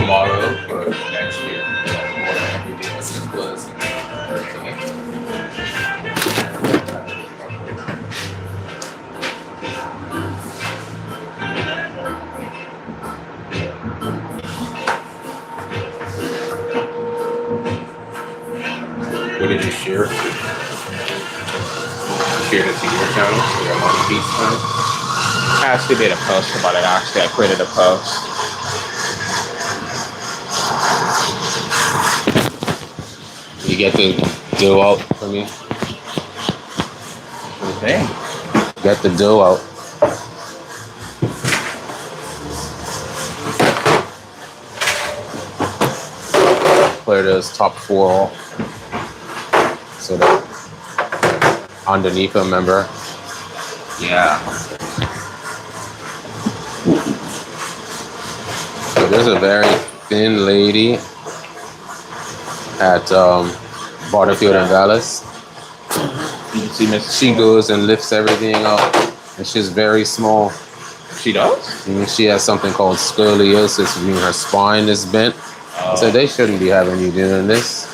tomorrow for next year. More than every day as simple as everything. What did you share? You shared it to your channel, your Ahmani Peace channel? I actually made a post about it. Actually, I created a post. You get the dough out for me? Okay. Get the dough out. Clear those top 4 off. So that underneath, remember? Yeah. So there's a very thin lady at Butterfield and Dallas. You see Miss? She goes and lifts everything up, and she's very small. She does? And she has something called scoliosis, meaning her spine is bent. So they shouldn't be having you doing this.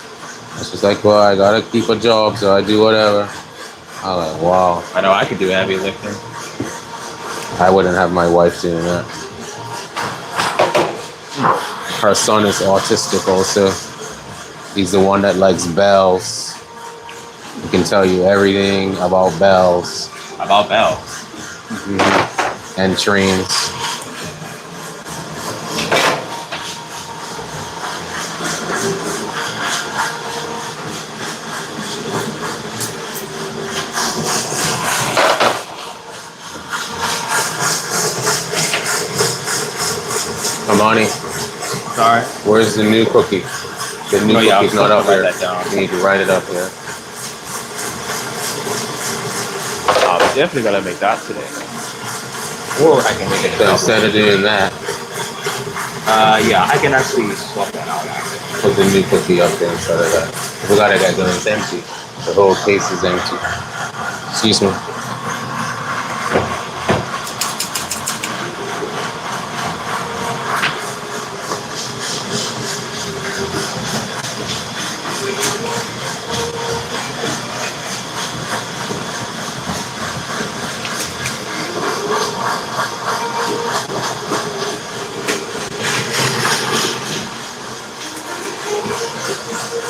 And she's like, well, I gotta keep a job, so I do whatever. I'm like, wow. I know I could do heavy lifting. I wouldn't have my wife doing that. Her son is autistic also. He's the one that likes bells. He can tell you everything about bells. About bells? Mm-hmm. And trains. Ahmani, Sorry. where's the new cookie? The new cookie's not up here. You need to write it up here. I'm definitely gonna make that today. Or I can make it. So instead of doing that, yeah, I can actually swap that out. Actually. put the new cookie up there instead of that. We got it, guys. It's empty. The whole case is empty. Excuse me.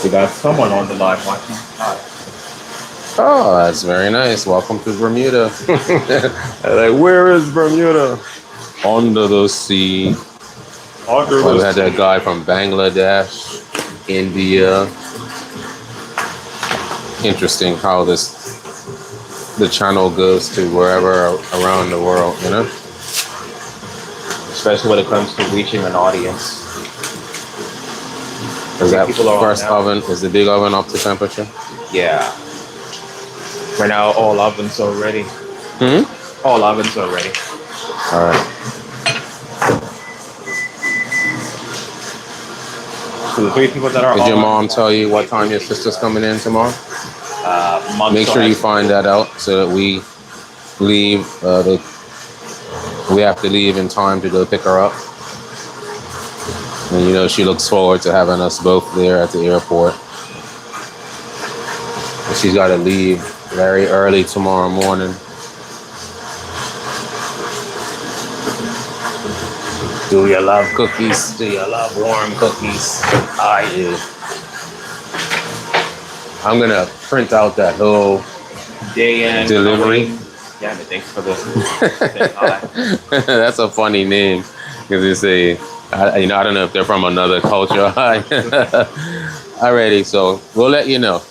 We got someone on the live watching. Hi. Oh, that's very nice. Welcome to Bermuda. Like, where is Bermuda? Under the sea. We had that guy from Bangladesh, India. Interesting how the channel goes to wherever around the world, you know? Especially when it comes to reaching an audience. Is that first oven? Is the big oven up to temperature? Yeah. Right now, all ovens are ready. All ovens are ready. All right. So the 3 people that are. Did your mom tell you what time your sister's coming in tomorrow? Make sure you find that out so that we leave. We have to leave in time to go pick her up. And you know, she looks forward to having us both there at the airport. And she's got to leave very early tomorrow morning. Do you love cookies? Do you love warm cookies? I do. I'm going to print out that whole day and delivery. Yeah, but thanks for this. That's a funny name. Because they say, I don't know if they're from another culture. Alrighty, so we'll let you know.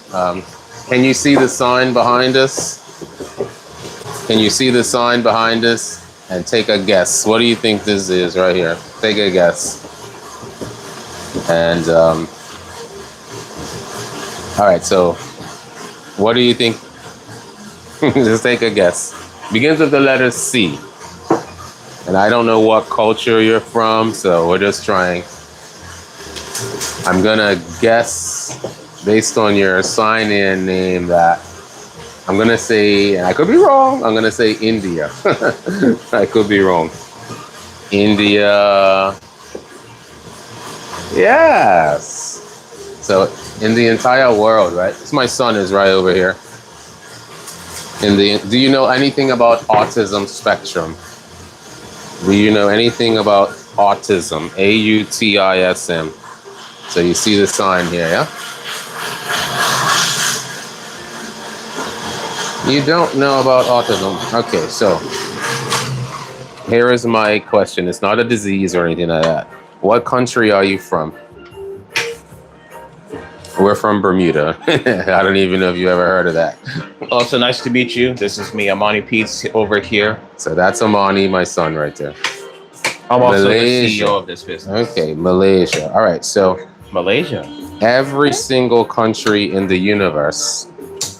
Can you see the sign behind us? Can you see the sign behind us? And take a guess. What do you think this is right here? Take a guess. And all right, so what do you think? Just take a guess. Begins with the letter C. And I don't know what culture you're from, so we're just trying. I'm gonna guess based on your sign-in name that I'm gonna say, and I could be wrong, I'm gonna say India. I could be wrong. India. Yes. So in the entire world, right? My son is right over here. Do you know anything about autism spectrum? Do you know anything about autism? AUTISM. So you see the sign here, yeah? You don't know about autism. Okay, so here is my question. It's not a disease or anything like that. What country are you from? We're from Bermuda. I don't even know if you ever heard of that. Also, nice to meet you. This is me, Ahmani Pete's over here. So that's Ahmani, my son, right there. I'm also Malaysia. the CEO of this business. Okay, Malaysia. All right, so Malaysia. every single country in the universe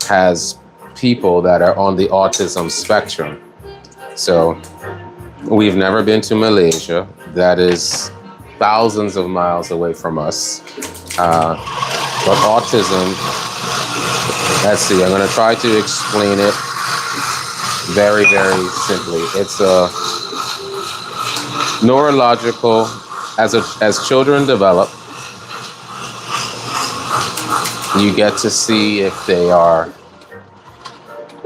has people that are on the autism spectrum. So we've never been to Malaysia. That is thousands of miles away from us. But autism, let's see, I'm going to try to explain it very, very simply. It's a neurological, as children develop, you get to see if they are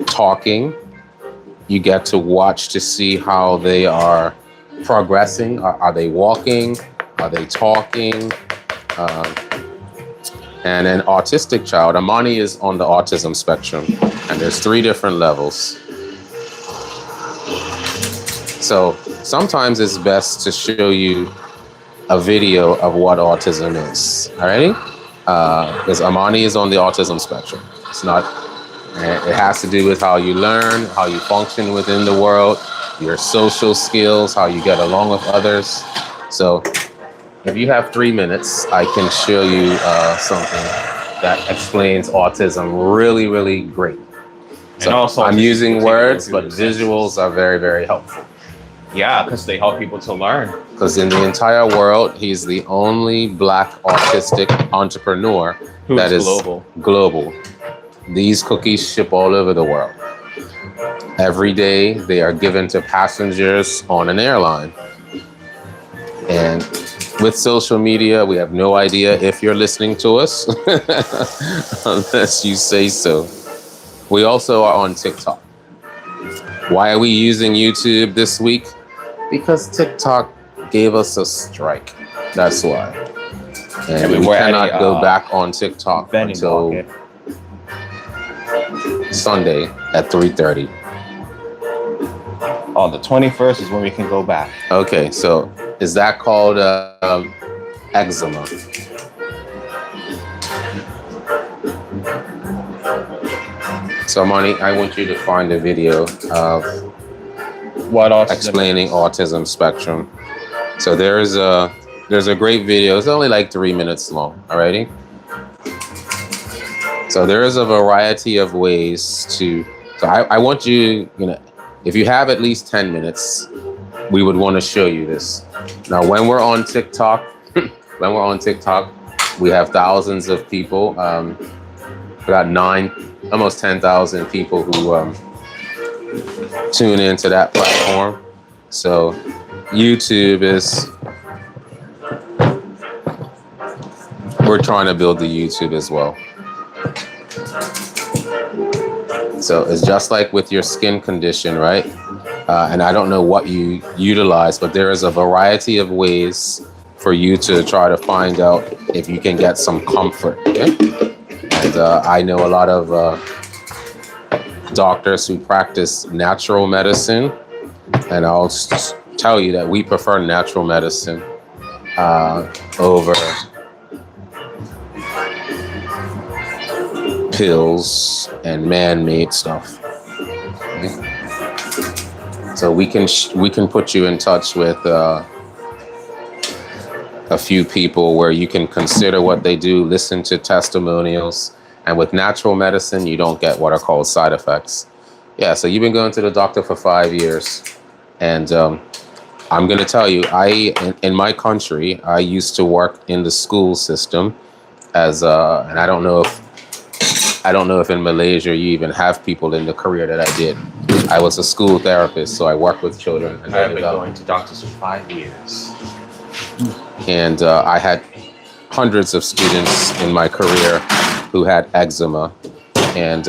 talking. You get to watch to see how they are progressing. Are they walking? Are they talking? And an autistic child, Ahmani is on the autism spectrum, and there's 3 different levels. So sometimes it's best to show you a video of what autism is. Alrighty? Because Ahmani is on the autism spectrum. It's not. It has to do with how you learn, how you function within the world, your social skills, how you get along with others. So if you have 3 minutes, I can show you something that explains autism really, really great. So And also, I'm using words, but visuals visuals are very, very helpful. Yeah, because they help people to learn. Because in the entire world, he's the only Black autistic entrepreneur that is global. These cookies ship all over the world. Every day, they are given to passengers on an airline. And with social media, we have no idea if you're listening to us, unless you say so. We also are on TikTok. Why are we using YouTube this week? Because TikTok gave us a strike. That's why. And we cannot go back on TikTok until Sunday at 3:30. On the 21st is when we can go back. Okay, so is that called eczema? So, Ahmani, I want you to find a video of explaining autism spectrum. So there's a great video. It's only like 3 minutes long. Alrighty. So there is a variety of ways to. So I want you, if you have at least 10 minutes, we would want to show you this. Now, when we're on TikTok, we have thousands of people. We got almost 10,000 people who tune into that platform. So YouTube we're trying to build the YouTube as well. So it's just like with your skin condition, right? And I don't know what you utilize, but there is a variety of ways for you to try to find out if you can get some comfort. Okay? And I know a lot of doctors who practice natural medicine, and I'll tell you that we prefer natural medicine over pills and man-made stuff. Okay? So we can put you in touch with a few people where you can consider what they do, listen to testimonials, and with natural medicine, you don't get what are called side effects. Yeah, so you've been going to the doctor for 5 years, and I'm going to tell you, in my country, I used to work in the school system and I don't know if in Malaysia you even have people in the career that I did. I was a school therapist, so I worked with children. And I've been going to doctors for 5 years. And I had hundreds of students in my career who had eczema, and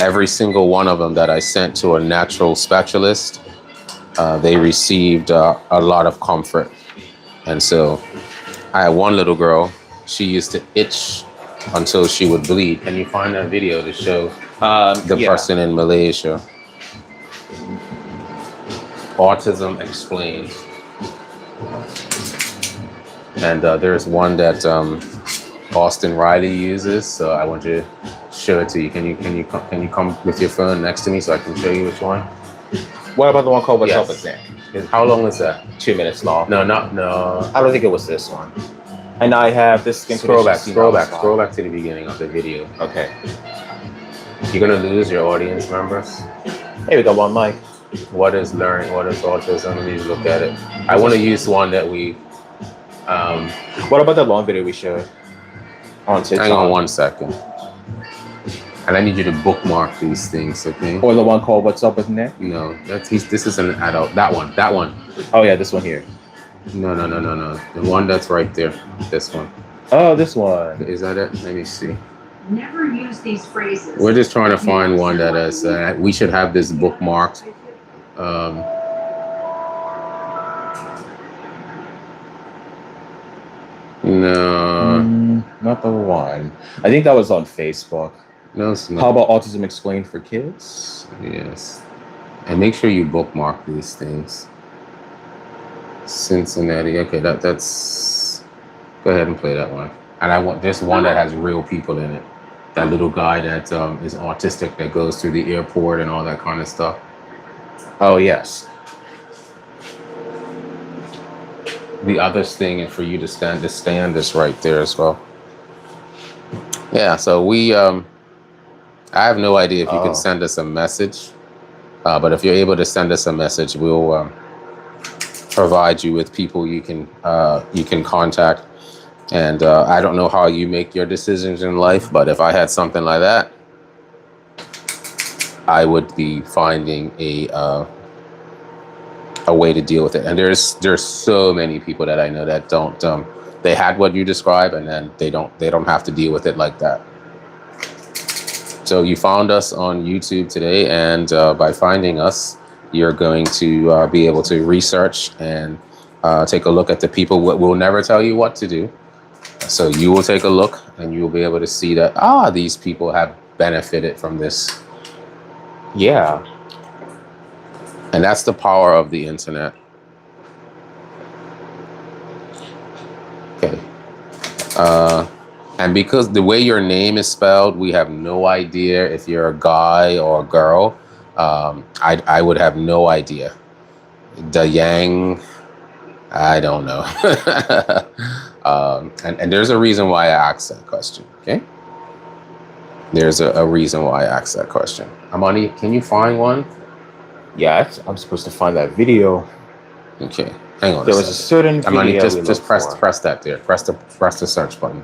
every single one of them that I sent to a natural specialist, they received a lot of comfort. And so I had one little girl, she used to itch until she would bleed. Can you find that video to show the person in Malaysia? Autism Explained. And there's one that Austin Riley uses, so I want you to show it to you. Can you come with your phone next to me so I can show you which one? What about the one called What's Up Yes. with Nick? How long is that? 2 minutes long. No. I don't think it was this one. And I have this skin Scroll condition. Scroll back to the beginning of the video. Okay. You're gonna lose your audience members. Hey, we got one mic. What is learning? What is autism? Let me look at it. I want to use one that we. What about the long video we showed on TikTok? Hang on 1 second. And I need you to bookmark these things, okay? Or the one called What's Up with Nick? No, this is an adult. That one. Oh yeah, this one here. No. The one that's right there. This one. Oh, this one. Is that it? Let me see. Never use these phrases. We're just trying to find one that is. We should have this bookmarked. No, Not the one. I think that was on Facebook. no, it's not. How about Autism Explained for Kids? Yes. And make sure you bookmark these things. Cincinnati. Okay, that's. Go ahead and play that one. And I want this one that has real people in it. That little guy that is autistic that goes through the airport and all that kind of stuff. Oh yes. The other thing is for you to stand is right there as well. Yeah. So we. I have no idea if you can send us a message, but if you're able to send us a message, we'll provide you with people you can contact. And I don't know how you make your decisions in life, but if I had something like that, I would be finding a way to deal with it. And there's so many people that I know that don't. They had what you describe, and then they don't have to deal with it like that. So you found us on YouTube today, and by finding us, you're going to be able to research and take a look at the people. We'll never tell you what to do. So you will take a look and you will be able to see that, these people have benefited from this. Yeah. And that's the power of the internet. Okay. And because the way your name is spelled, we have no idea if you're a guy or a girl. I would have no idea. The Yang, I don't know. And there's a reason why I asked that question, okay? There's a reason why I asked that question. Ahmani, can you find one? Yeah, I'm supposed to find that video. Okay, hang on. There was a certain video. Ahmani, just press that there. Press the search button.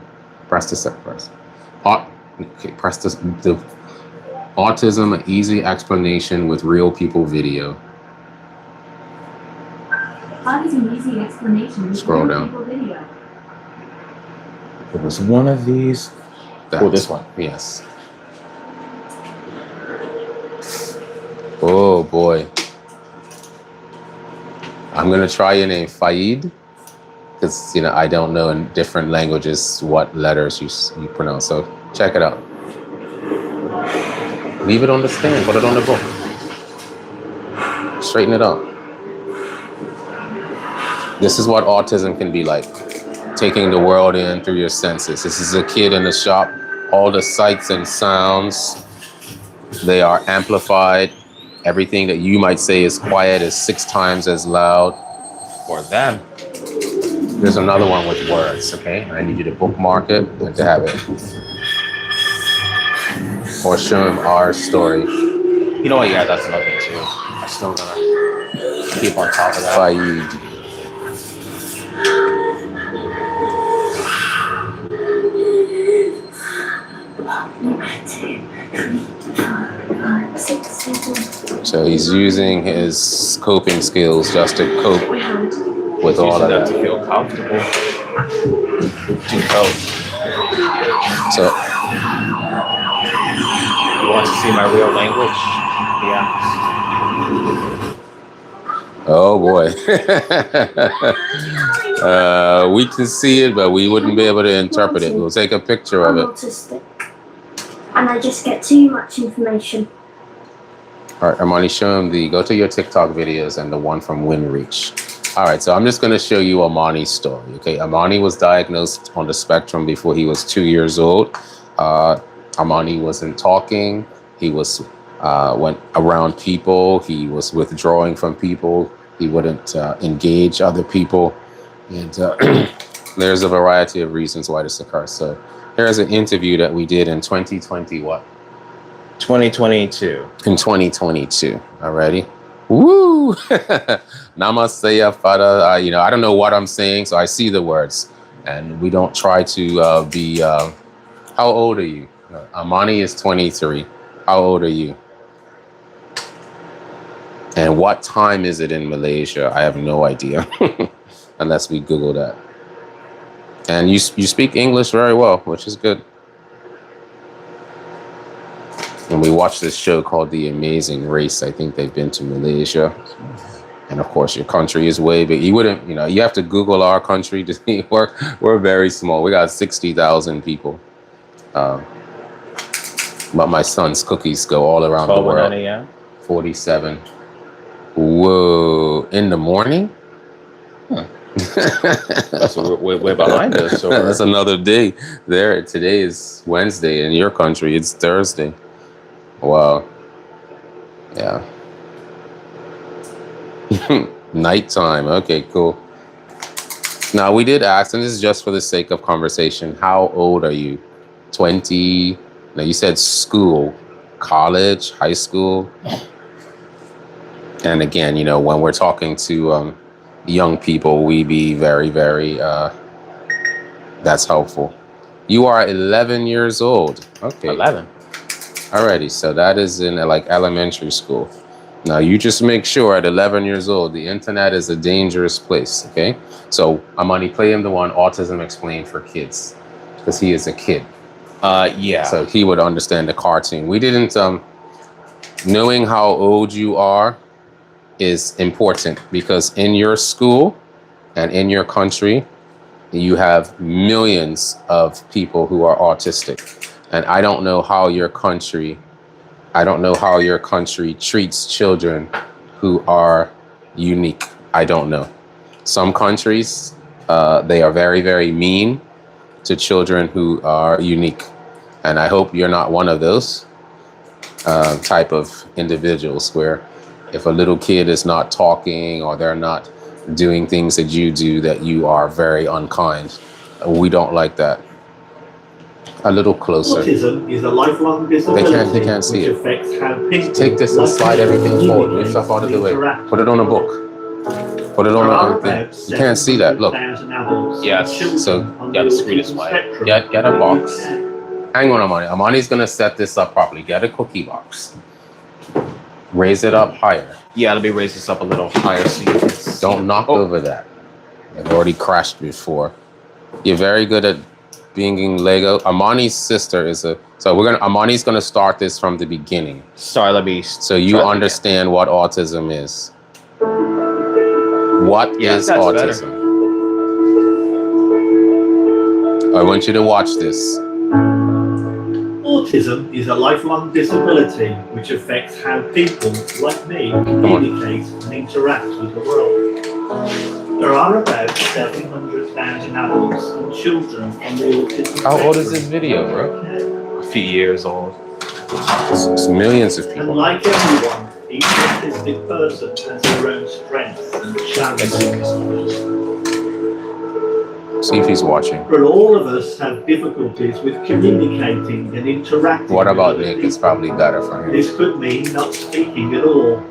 Press the search press. Okay, press the Autism, an easy explanation with real people video. Autism easy explanation with Scroll real down. people video. It was one of these. Oh, this one. Yes. Oh boy. I'm gonna try your name, Faid, because I don't know in different languages what letters you pronounce. So check it out. Leave it on the stand. Put it on the book. Straighten it up. This is what autism can be like. Taking the world in through your senses. This is a kid in the shop. All the sights and sounds, they are amplified. Everything that you might say is quiet is 6 times as loud for them. There's another one with words, okay? I need you to bookmark it and to have it. Or show him our story. You know what? Yeah, that's another thing too. I'm still gonna keep on top of that. Faid. So he's using his coping skills just to cope with all of Using that. to feel comfortable. Too cold. So, You want to see my real language? Yeah. oh boy. We can see it, but we wouldn't be able to interpret it. We'll take a picture of I'm it. autistic, and I just get too much information. All right, Ahmani, show him go to your TikTok videos and the one from WinReach. All right, so I'm just going to show you Ahmani's story. Okay, Ahmani was diagnosed on the spectrum before he was 2 years old. Ahmani wasn't talking. He went around people. He was withdrawing from people. He wouldn't engage other people. And there's a variety of reasons why this occurs. So here's an interview that we did in 2020, what? 2022. In 2022. Alrighty. Woo! Namaste, Father. I don't know what I'm saying, so I see the words. And we don't try to be... how old are you? Ahmani is 23. How old are you? And what time is it in Malaysia? I have no idea. Unless we Google that. And you speak English very well, which is good. And we watched this show called The Amazing Race. I think they've been to Malaysia. And of course, your country is way big. You wouldn't, you have to Google our country to see we're very small. We got 60,000 people. But my son's cookies go all around the world. 12:09 a.m. 47. Whoa. In the morning? So we're behind us. So That's another day. Today is Wednesday. In your country, it's Thursday. Wow. Yeah. Nighttime. Okay, cool. Now, we did ask, and this is just for the sake of conversation, how old are you? 20? Now, you said school, college, high school. And again, when we're talking to young people, we be very, very, that's helpful. You are 11 years old. Okay. 11. Alrighty, so that is in elementary school. Now, you just make sure at 11 years old, the internet is a dangerous place, okay? So, Ahmani, play him the one, Autism Explained for Kids, because he is a kid. Yeah. So he would understand the cartoon. We didn't, knowing how old you are is important, because in your school and in your country, you have millions of people who are autistic. And I don't know how your country treats children who are unique. I don't know. Some countries, they are very, very mean to children who are unique. And I hope you're not one of those type of individuals where if a little kid is not talking or they're not doing things that you do, that you are very unkind. We don't like that. A little closer. Autism is a lifelong disability They can't see which it. affects how people Take this and slide everything forward. Move stuff out of the way. interact. Put it on a book. Put it on a thing. You can't see that. Look. Yes. So, yeah, the screen is wide. Get a box. Hang on, Ahmani. Ahmani's going to set this up properly. Get a cookie box. Raise it up higher. Yeah, let me raise this up a little higher so you can see. Don't knock over that. I've already crashed before. You're very good at being Lego. Ahmani's sister is Ahmani's gonna start this from the beginning. Sorry, let me. So you understand what autism is. What is that's autism? I want you to watch this. Autism is a lifelong disability which affects how people, like me, communicate and interact with the world. There are about 700,000 adults and children on the autism How old is spectrum. this video, bro? A few years old. It's millions of And people. like everyone, each autistic person has their own strengths and challenges. See if he's watching. But all of us have difficulties with communicating and interacting. What with about other Nick? It's people. probably better for him. This could mean not speaking at all,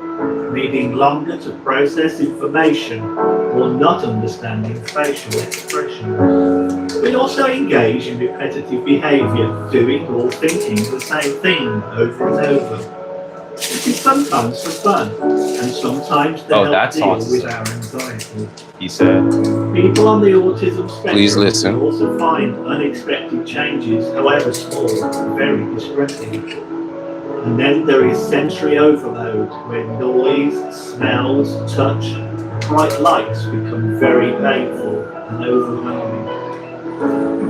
needing longer to process information, or not understanding facial expression. We also engage in repetitive behaviour, doing or thinking the same thing over and over. This is sometimes for fun, and sometimes to help that's deal autism. with our anxiety. He said. People on the autism spectrum Please listen. can also find unexpected changes, however small, very distressing. And then there is sensory overload, where noise, smells, touch, bright lights become very painful and overwhelming.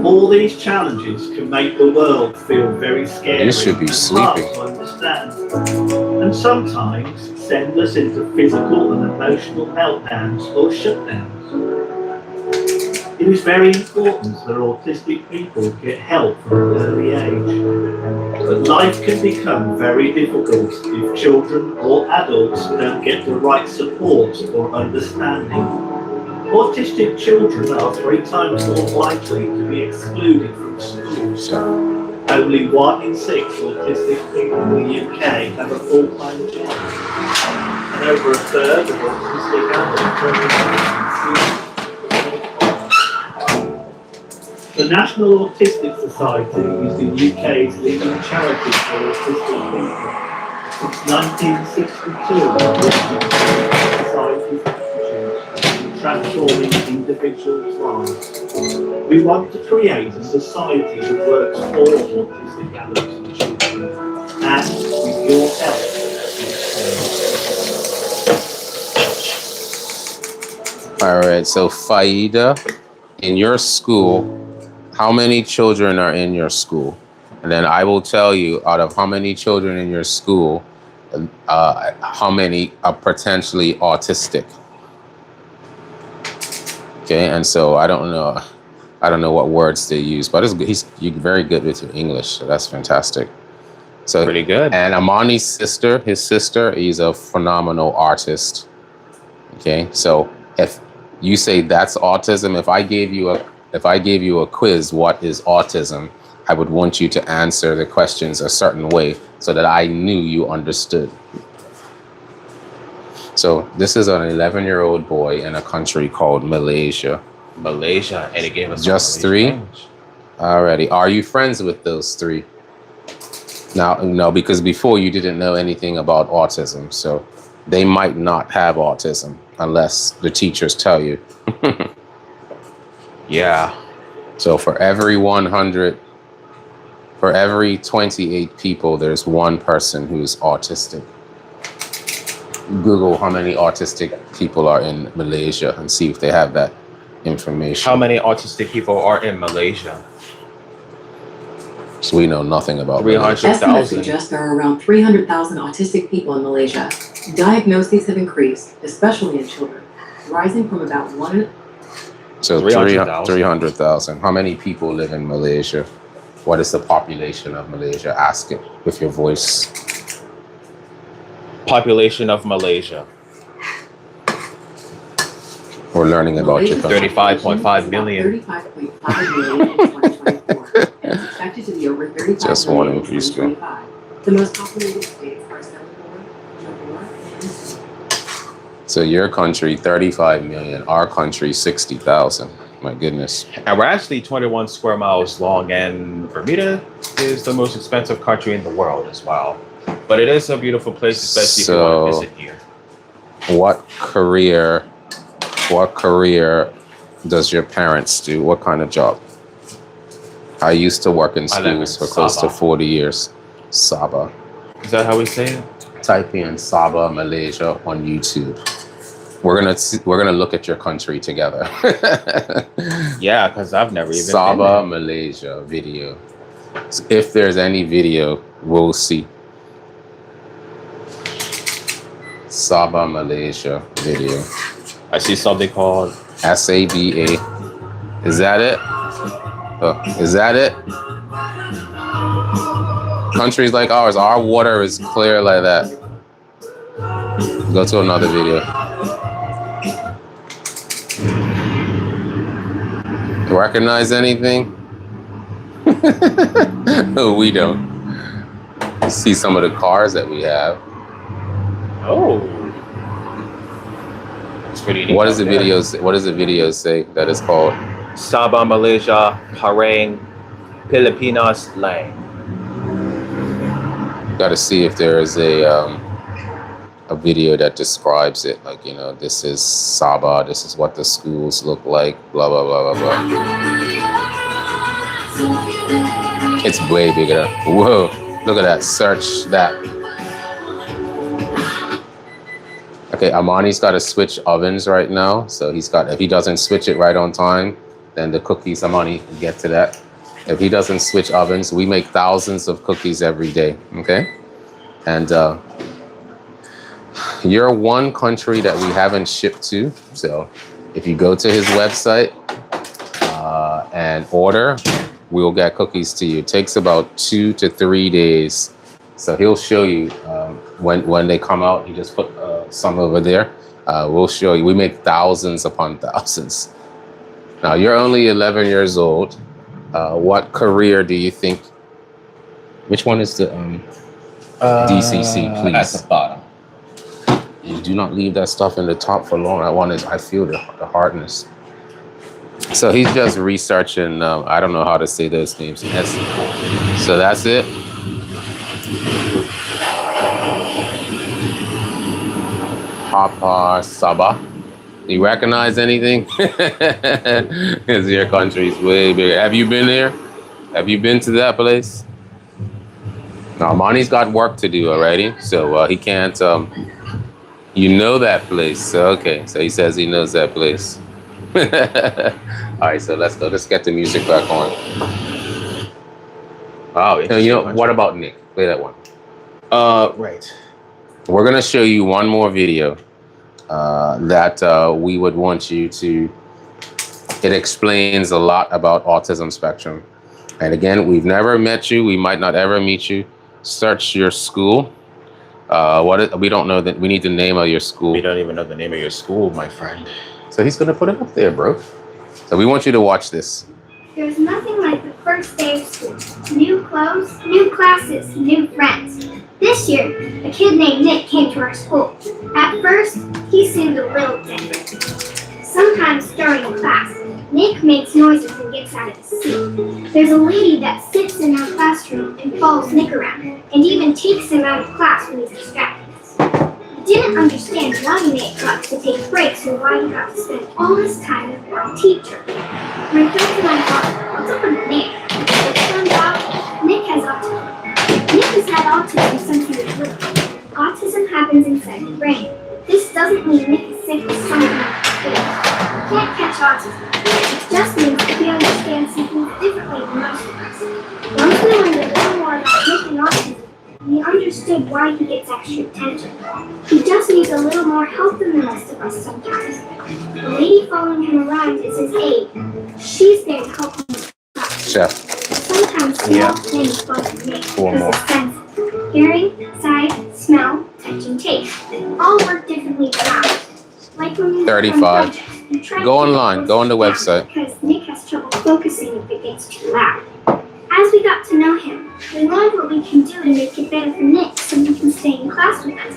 All these challenges can make the world feel very scary You should be and sleeping. hard to understand, and sometimes send us into physical and emotional meltdowns or shutdowns. It is very important that autistic people get help from an early age. But life can become very difficult if children or adults don't get the right support or understanding. Autistic children are 3 times more likely to be excluded from schools. Only 1 in 6 autistic people in the UK have a full-time job. And over a third of autistic adults are The National Autistic Society is the UK's leading charity for autistic people. Since 1962, the society's attitude in transforming individuals' lives. We want to create a society that works for autistic adults and children, and with your help. All right, so Faida, in your school, how many children are in your school? And then I will tell you, out of how many children in your school, how many are potentially autistic. Okay, and so I don't know what words they use, but you're very good with your English, so that's fantastic. So Pretty good. And Ahmani's sister, his sister, is a phenomenal artist. Okay, so if you say that's autism, if I gave you a quiz, what is autism, I would want you to answer the questions a certain way so that I knew you understood. So this is an 11-year-old boy in a country called Malaysia. Malaysia, and it gave us Just 3? Alrighty. Are you friends with those 3? Now, no, because before you didn't know anything about autism, so they might not have autism unless the teachers tell you. Yeah. So for every 28 people, there's 1 person who's autistic. Google how many autistic people are in Malaysia and see if they have that information. How many autistic people are in Malaysia? So we know nothing about 300,000. Estimates suggest there are around 300,000 autistic people in Malaysia. Diagnoses have increased, especially in children, rising from about 1. So 300,000. 300,000. How many people live in Malaysia? What is the population of Malaysia? Ask it with your voice. Population of Malaysia. We're learning about your country. 35.5 million. 35.5 million in 2024. And it's expected to be over 35 Just million one in increase, 2025. The most populated states are Singapore, Johor, and So your country, 35 million. Our country, 60,000. My goodness. And we're actually 21 square miles long, and Bermuda is the most expensive country in the world as well. But it is a beautiful place, especially if you want to visit here. What career does your parents do? What kind of job? I used to work in schools for close to 40 years. Sabah. Is that how we say it? Type in Sabah, Malaysia on YouTube. We're gonna look at your country together. Yeah, because I've never even Sabah, been Malaysia video. So if there's any video, we'll see. Sabah, Malaysia video. I see something called SABA. Is that it? Is that it? Countries like ours, our water is clear like that. Go to another video. Recognize anything? No, we don't. See some of the cars that we have. Oh. It's pretty neat. What does the video say? What does the video say that is called? Sabah, Malaysia, Parang, Pilipinas, Lang. Got to see if there is a a video that describes it. Like, you know, this is Saba, this is what the schools look like, blah, blah, blah, blah, blah. It's way bigger. Whoa, look at that. Search that. Okay, Ahmani's got to switch ovens right now. So if he doesn't switch it right on time, then the cookies, Ahmani, will get to that. If he doesn't switch ovens, we make thousands of cookies every day, okay? And you're one country that we haven't shipped to. So if you go to his website and order, we'll get cookies to you. It takes about 2 to 3 days. So he'll show you when they come out. He just put some over there. We'll show you. We make thousands upon thousands. Now, you're only 11 years old. What career do you think? Which one is the DCC, please? At the bottom. You do not leave that stuff in the top for long. I feel the hardness. So he's just researching. I don't know how to say those names. Yes. So that's it. Papa Saba. You recognize anything? Because your country's way bigger. Have you been there? Have you been to that place? Now, Ahmani's got work to do already, so he can't. You know that place, so okay. So he says he knows that place. All right, so let's go. Let's get the music back on. Oh, you know what about Nick? Play that one. Right. We're gonna show you one more video that we would want you to. It explains a lot about autism spectrum. And again, we've never met you. We might not ever meet you. Search your school. We don't know that. We need the name of your school. We don't even know the name of your school, my friend. So he's gonna put it up there, bro. So we want you to watch this. There's nothing like the first day of school. New clothes, new classes, new friends. This year, a kid named Nick came to our school. At first, he seemed a little different. Sometimes during class, Nick makes noises and gets out of his seat. There's a lady that sits in our classroom and follows Nick around, and even takes him out of class when he's distracted. I didn't understand why Nick got to take breaks or why he got to spend all his time with one teacher. My friends and I thought, what's up with Nick? It turns out, Nick has autism. Nick has had autism since he was little. Autism happens inside the brain. This doesn't mean Nick is sick with something in his face. He can't catch autism. It just means that he understands some things differently than most of us. Once we learned a little more about Nick and autism, we understood why he gets extra attention. He just needs a little more help than the rest of us sometimes. The lady following him around is his aide. She's there to help him. Chef. Sometimes small things bother Nick because his senses, hearing, sight, smell, touch, and taste, all work differently than ours. Like when we 35. Go online. Go on the website. Because Nick has trouble focusing if it gets too loud. As we got to know him, we learned what we can do to make it better for Nick so he can stay in class with us.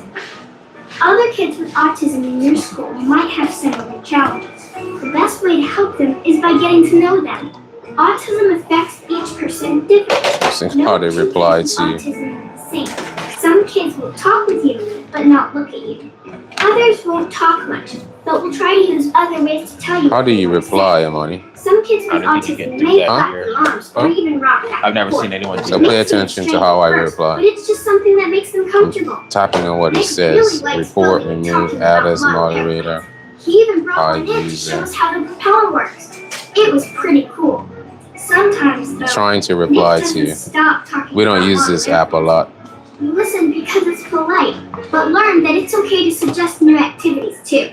Other kids with autism in your school might have similar challenges. The best way to help them is by getting to know them. Autism affects each person differently. How they reply to you. Autism is the same. Some kids will talk with you, but not look at you. Others won't talk much, but will try to use other ways to tell you. How do you reply, Ahmani? Some kids with autism may clap their arms or even rock back. I've never seen anyone do So that. pay attention to how I reply. But it's just something that makes them comfortable. Tapping on what he says. Report, remove, add as moderator. He even brought one in to show us how the propeller works. It was pretty cool. Sometimes, though, Trying to reply to you. We don't use this app a lot. We listen because it's polite, but learn that it's okay to suggest new activities too.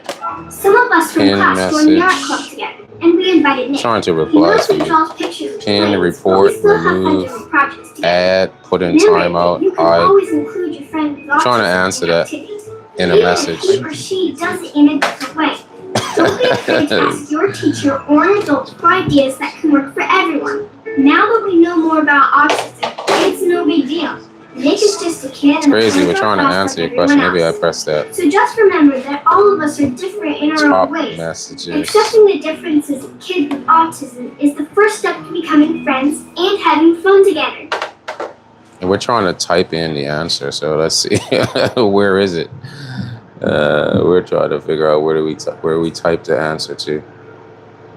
Some of us from Pin class joined the art message. club together, and we invited Nick. Trying to He reply knows to he you. draws pictures of Pin, planes, report, but we still have fun remove, doing projects together. Add, put in Remember, timeout. you can always include your friend with Trying to autism answer in that activities, in a even message. if he or she does it in a different way. Don't be afraid to ask your teacher or an adult for ideas that can work for everyone. Now that we know more about autism, it's no big deal. Nick is just a kid. It's crazy. We're trying to answer your question. Maybe I pressed that. So just remember that all of us are different in our Top own ways. messages. Accepting the differences of kids with autism is the first step to becoming friends and having fun together. And we're trying to type in the answer. So let's see. Where is it? We're trying to figure out where we type the answer to.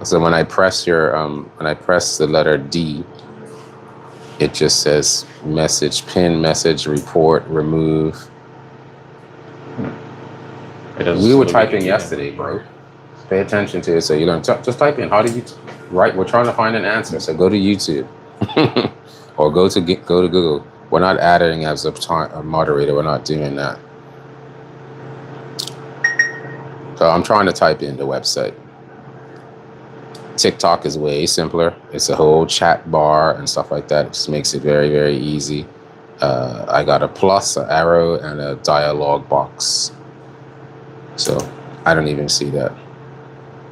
So when I press the letter D, it just says message, pin, message, report, remove. We were typing yesterday, bro. Pay attention to it so you learn. Just type in. How do you write? We're trying to find an answer. So go to YouTube or go to Google. We're not adding as a moderator. We're not doing that. So I'm trying to type in the website. TikTok is way simpler. It's a whole chat bar and stuff like that. It just makes it very, very easy. I got a plus, an arrow, and a dialogue box. So I don't even see that.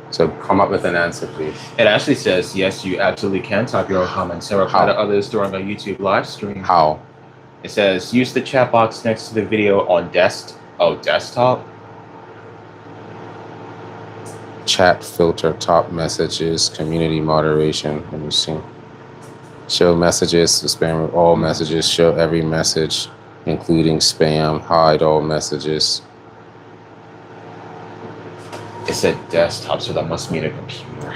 So come up with an answer, please. It actually says, yes, you absolutely can type your own comments and reply to others during a YouTube live stream. How? It says, use the chat box next to the video on desktop. Chat filter, top messages, community moderation. Let me see. Show messages, spam all messages, show every message, including spam, hide all messages. It said desktop, so that must mean a computer.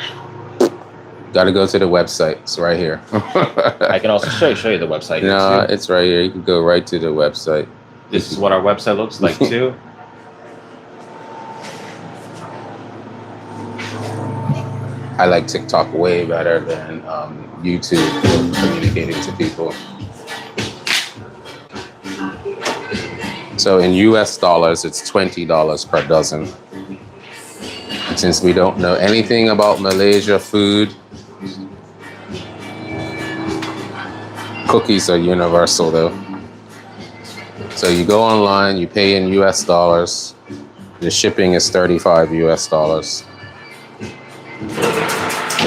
Got to go to the website. It's right here. I can also show you the website. No, it's right here. You can go right to the website. This is what our website looks like too. I like TikTok way better than YouTube for communicating to people. So in US dollars, it's $20 per dozen. And since we don't know anything about Malaysia food, cookies are universal though. So you go online, you pay in US dollars. The shipping is $35 US.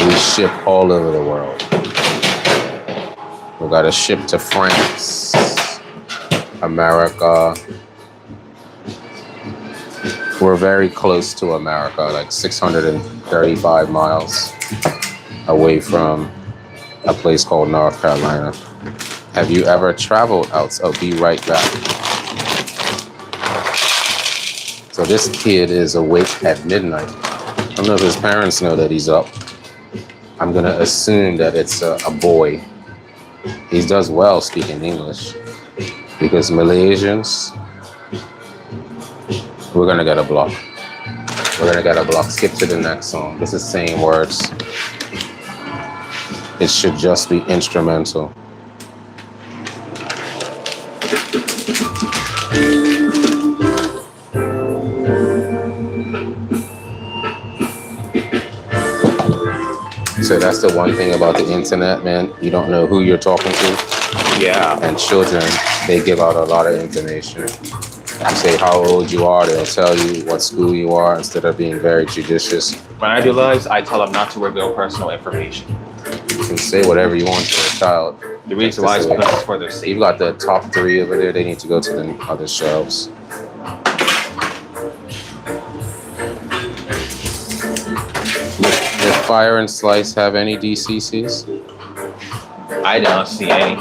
We ship all over the world. We gotta ship to France, America. We're very close to America, like 635 miles away from a place called North Carolina. Have you ever traveled out? I'll be right back. So this kid is awake at midnight. I don't know if his parents know that he's up. I'm gonna assume that it's a boy. He does well speaking English because Malaysians, we're gonna get a block. We're gonna get a block. Skip to the next song. This is same words. It should just be instrumental. So that's the one thing about the internet, man. You don't know who you're talking to. Yeah. And children, they give out a lot of information. You say how old you are, they'll tell you what school you are instead of being very judicious. When I do lives, I tell them not to reveal personal information. You can say whatever you want to a child. The reason why is because it's for their safety. You've got the top 3 over there. They need to go to the other shelves. Does Fire and Slice have any DCCs? I don't see any.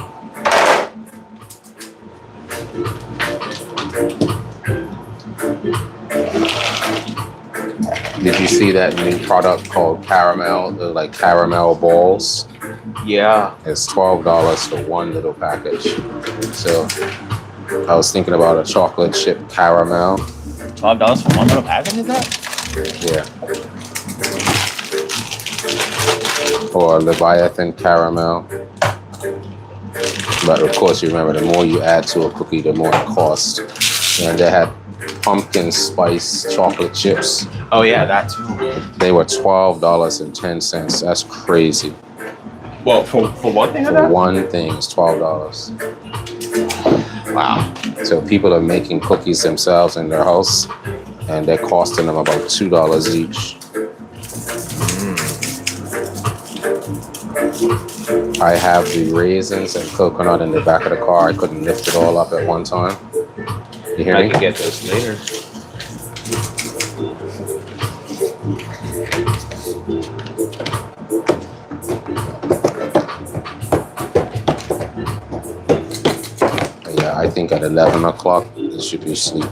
Did you see that new product called caramel? They're like caramel balls. Yeah. It's $12 for one little package. So I was thinking about a chocolate chip caramel. $12 for one little package, is that? Yeah. Or a Leviathan caramel. But of course, you remember, the more you add to a cookie, the more it costs. And they had pumpkin spice chocolate chips. Oh yeah, that too. They were $12.10. That's crazy. Well, for one thing of For that? one thing, it's $12. Wow. So people are making cookies themselves in their house, and they're costing them about $2 each. I have the raisins and coconut in the back of the car. I couldn't lift it all up at one time. You hear me? I can get those later. Yeah, I think at 11 o'clock, it should be asleep.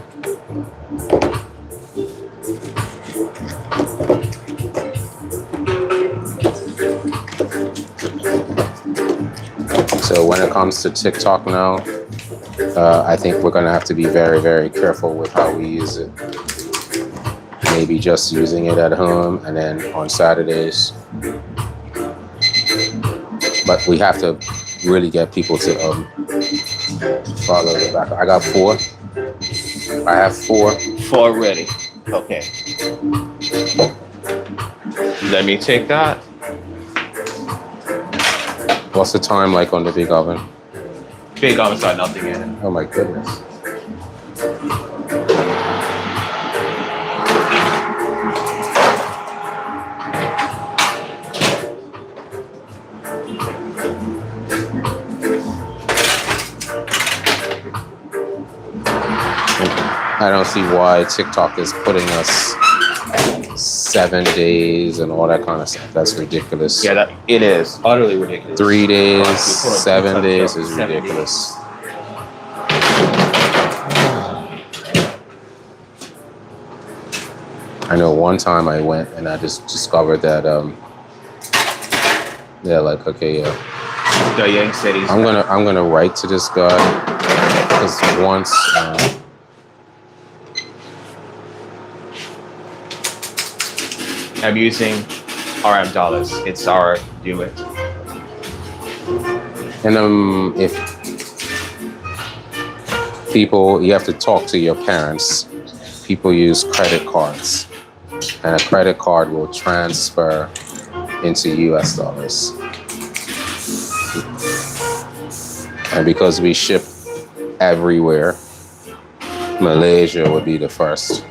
So when it comes to TikTok now, I think we're gonna have to be very, very careful with how we use it. Maybe just using it at home and then on Saturdays. But we have to really get people to follow the back. I got 4. I have 4. 4 ready. Okay. Let me take that. What's the time like on the big oven? Big oven's got nothing in it. Oh my goodness. I don't see why TikTok is putting us 7 days and all that kind of stuff. That's ridiculous. Yeah, it is utterly ridiculous. 3 days, Hold on, 7 days is 7 days. ridiculous. I know one time I went and I just discovered that they're like, okay, yeah, The Yang Cities. I'm gonna write to this guy because once I'm using RM dollars. It's our unit. and if people, you have to talk to your parents. People use credit cards, and a credit card will transfer into US dollars. And because we ship everywhere, Malaysia would be the first.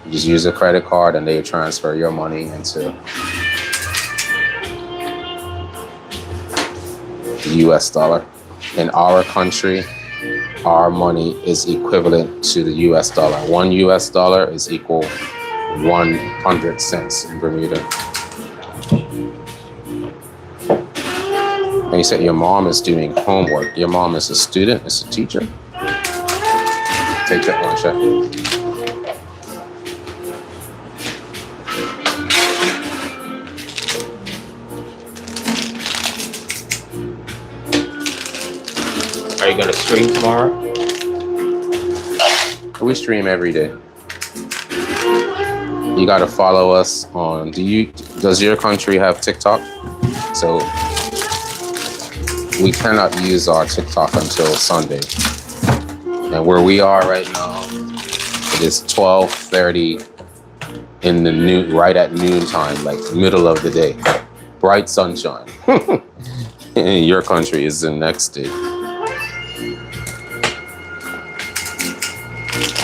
You just use a credit card and they transfer your money into the US dollar. In our country, our money is equivalent to the US dollar. 1 US dollar is equal 100 cents in Bermuda. And you said your mom is doing homework. Your mom is a student, is a teacher? Take that one, Chef. Are you gonna stream tomorrow? We stream every day. You gotta follow us on, does your country have TikTok? So we cannot use our TikTok until Sunday. And where we are right now, it is 12:30 in the noon, right at noontime, like middle of the day. Bright sunshine. In your country is the next day.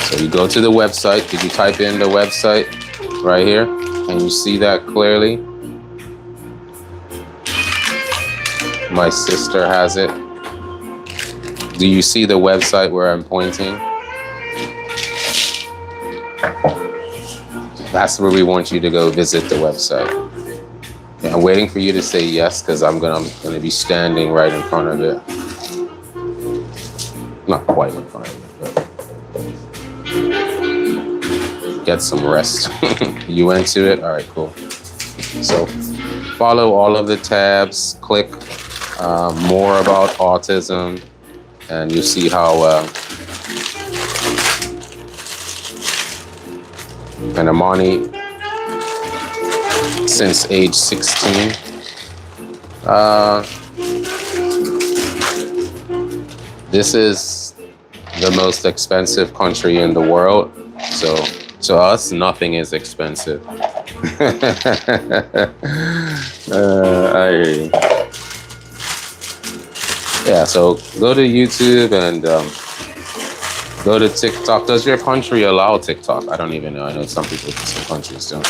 So you go to the website. Did you type in the website right here? And you see that clearly? My sister has it. Do you see the website where I'm pointing? That's where we want you to go visit the website. Yeah, I'm waiting for you to say yes because I'm gonna be standing right in front of it. Not quite in front of it, but get some rest. You went to it? All right, cool. So follow all of the tabs, click more about autism, and you see how and Ahmani, since age 16, this is the most expensive country in the world. So to us, nothing is expensive. Yeah, so go to YouTube and go to TikTok. Does your country allow TikTok? I don't even know. I know some people, some countries don't.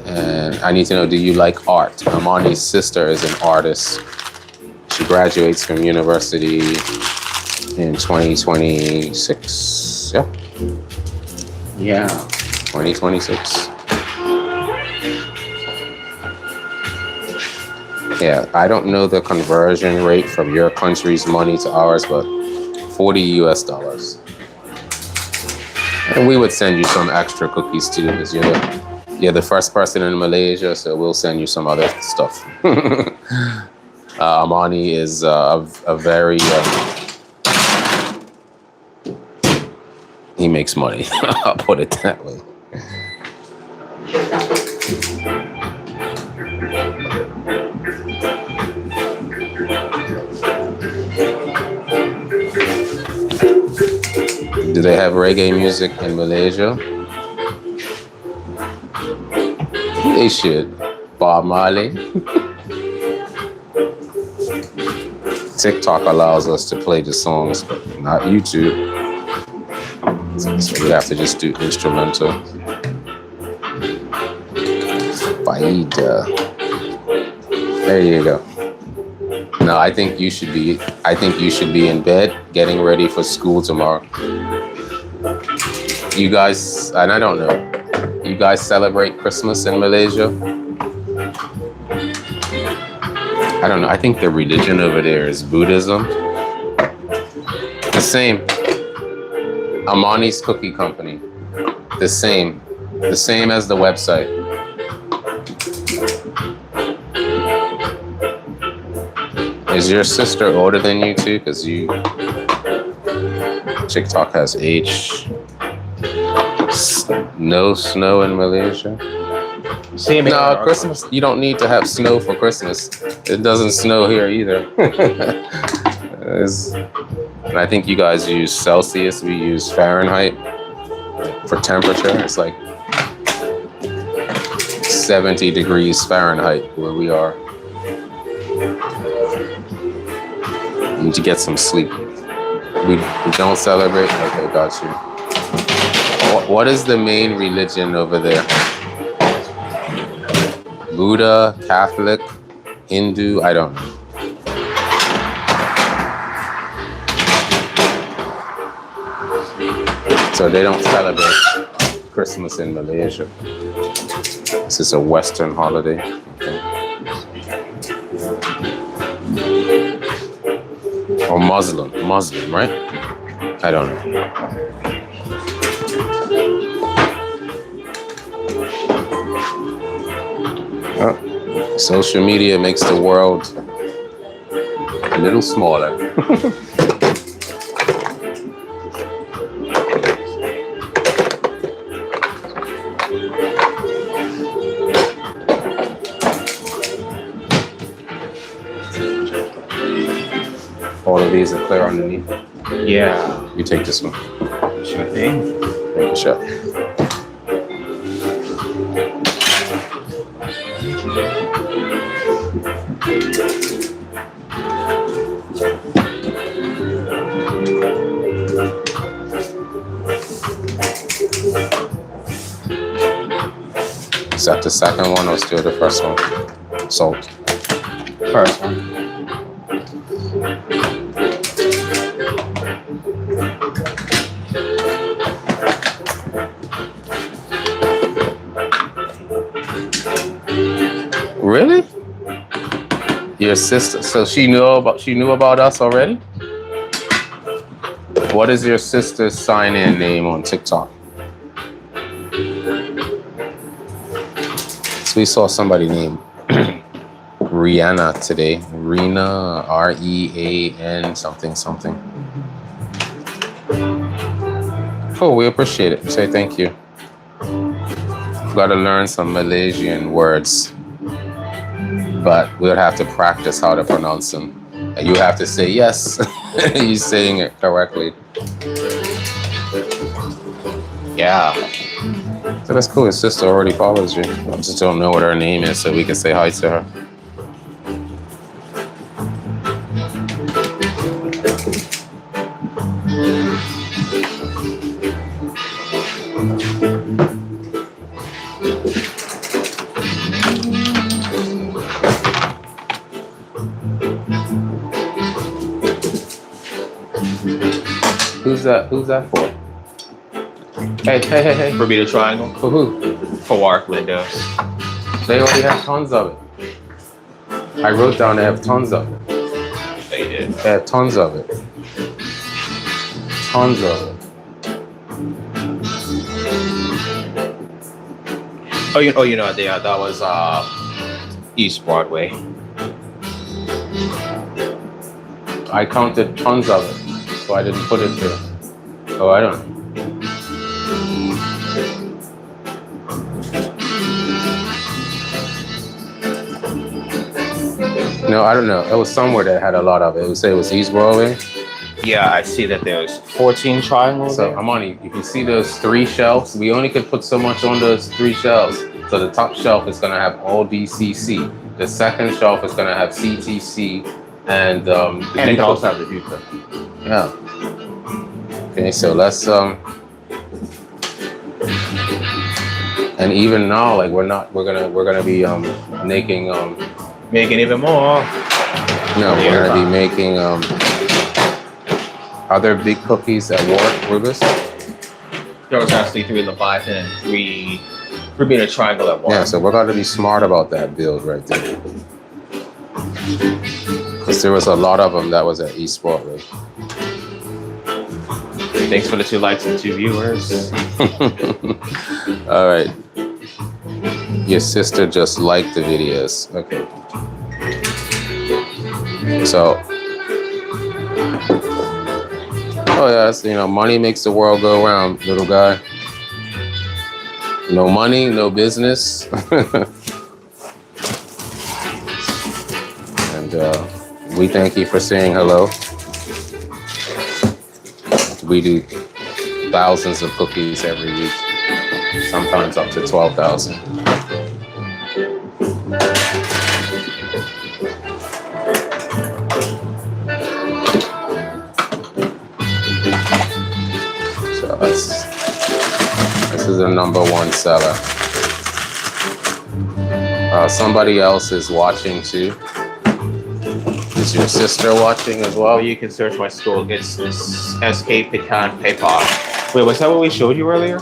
And I need to know, do you like art? Ahmani's sister is an artist. She graduates from university in 2026. Yeah. Yeah, 2026. Yeah, I don't know the conversion rate from your country's money to ours, but $40 US. And we would send you some extra cookies too, because you're the first person in Malaysia, so we'll send you some other stuff. Ahmani is a very he makes money. I'll put it that way. Do they have reggae music in Malaysia? They should. Bob Marley. TikTok allows us to play the songs, but not YouTube. So we have to just do instrumental. Faida. There you go. No, I think you should be in bed getting ready for school tomorrow. You guys, and I don't know, you guys celebrate Christmas in Malaysia? I don't know. I think the religion over there is Buddhism. The same. Ahmani's Cookie Company. The same as the website. Is your sister older than you too? Because TikTok has age. No snow in Malaysia. No, Christmas. You don't need to have snow for Christmas. It doesn't snow here either. And I think you guys use Celsius. We use Fahrenheit for temperature. It's like 70 degrees Fahrenheit where we are. You need to get some sleep. We don't celebrate. Okay, got you. What is the main religion over there? Buddha, Catholic, Hindu, I don't know. So they don't celebrate Christmas in Malaysia. This is a Western holiday. Okay. Or Muslim, right? I don't know. Social media makes the world a little smaller. All of these are clear underneath. Yeah. You take this one. Sure thing. Thank you, chef. Is that the second one or still the first one? Salt. First one. Really? Your sister? So she knew about us already? What is your sister's sign-in name on TikTok? So we saw somebody named Rihanna today. Rena, R-E-A-N something. Cool, we appreciate it. Say thank you. Got to learn some Malaysian words, but we'll have to practice how to pronounce them. And you have to say yes, you're saying it correctly. Yeah. So that's cool. His sister already follows you. I just don't know what her name is, so we can say hi to her. Who's that for? Hey. Bermuda Triangle. For who? For work windows. They already have tons of it. I wrote down they have tons of it. They did. They have tons of it. Tons of it. You know, that was East Broadway. I counted tons of it, so I didn't put it there. Oh, I don't know. No, I don't know. It was somewhere that had a lot of it. It would say it was East Broadway. Yeah, I see that there's 14 triangles. So, Ahmani, if you see those 3 shelves, we only could put so much on those 3 shelves. So the top shelf is going to have all DCC. The second shelf is going to have CTC and and it can also have the future. yeah. Okay, so let's and even now, like we're gonna be making Making even more. no, we're gonna be making other big cookies at work, Rubus. There was actually 3 Leviathan and 3 Bermuda Triangle at once. Yeah, so we're gonna be smart about that build right there. Because there was a lot of them that was at East Broadway. Thanks for the 2 likes and 2 viewers. All right. Your sister just liked the videos. Okay. So, oh yes, you know, money makes the world go round, little guy. No money, no business. And we thank you for saying hello. We do thousands of cookies every week, sometimes up to 12,000. So this is the #1 seller. Somebody else is watching too. Is your sister watching as well? Well, you can search my school. It's SK Pecan Paper. Wait, was that what we showed you earlier?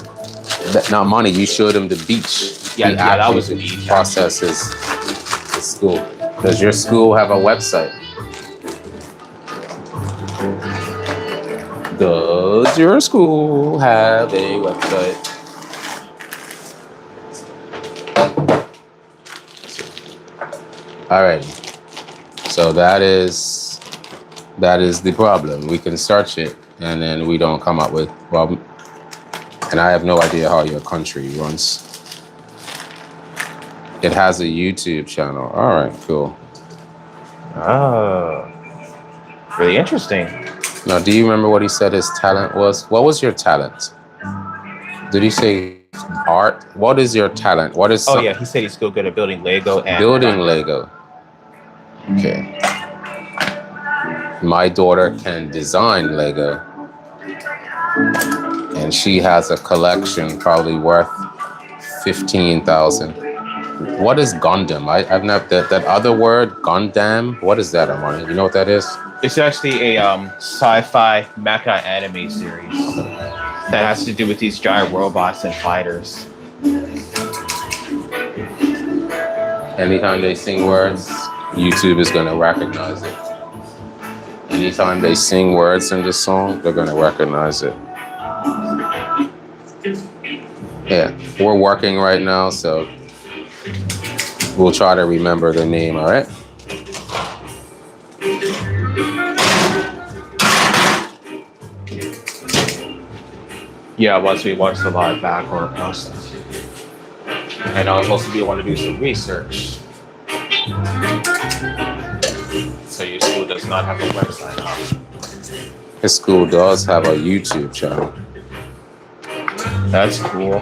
Not money. You showed him the beach. Yeah, He that was the actually beach. processes the school. Does your school have a website? Does your school have a website? All right. So that is the problem. We can search it and then we don't come up with, well, and I have no idea how your country runs. It has a YouTube channel. All right, cool. Oh, really interesting. Now, do you remember what he said his talent was? What was your talent? Did he say art? What is your talent? What is Oh yeah, he said he's still good at building Lego and building Lego? Okay. My daughter can design Lego. And she has a collection probably worth 15,000. What is Gundam? I've never that other word, Gundam. What is that, Ahmani? You know what that is? It's actually a sci-fi mecha anime series that has to do with these giant robots and fighters. Anytime they sing words, YouTube is gonna recognize it. Anytime they sing words in this song, they're gonna recognize it. Yeah, we're working right now, so we'll try to remember the name, all right? Yeah, once we watched the live background process. And I was supposed to be want to do some research. So your school does not have a website up. His school does have a YouTube channel. That's cool.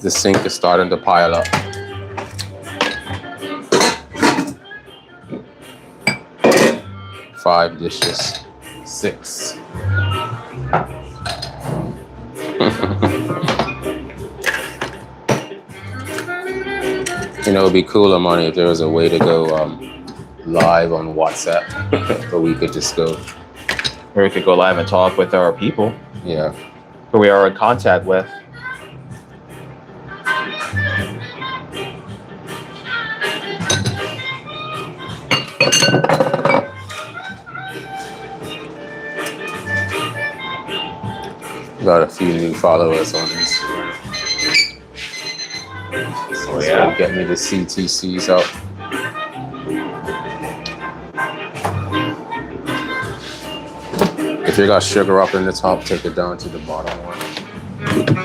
The sink is starting to pile up. Five dishes. 6. You know, it'd be cooler, money, if there was a way to go live on WhatsApp, but we could just go Or we could go live and talk with our people Yeah. who we are in contact with. Got a few new followers on Instagram. Oh, yeah. Get me the CTCs out. If you got sugar up in the top, take it down to the bottom one.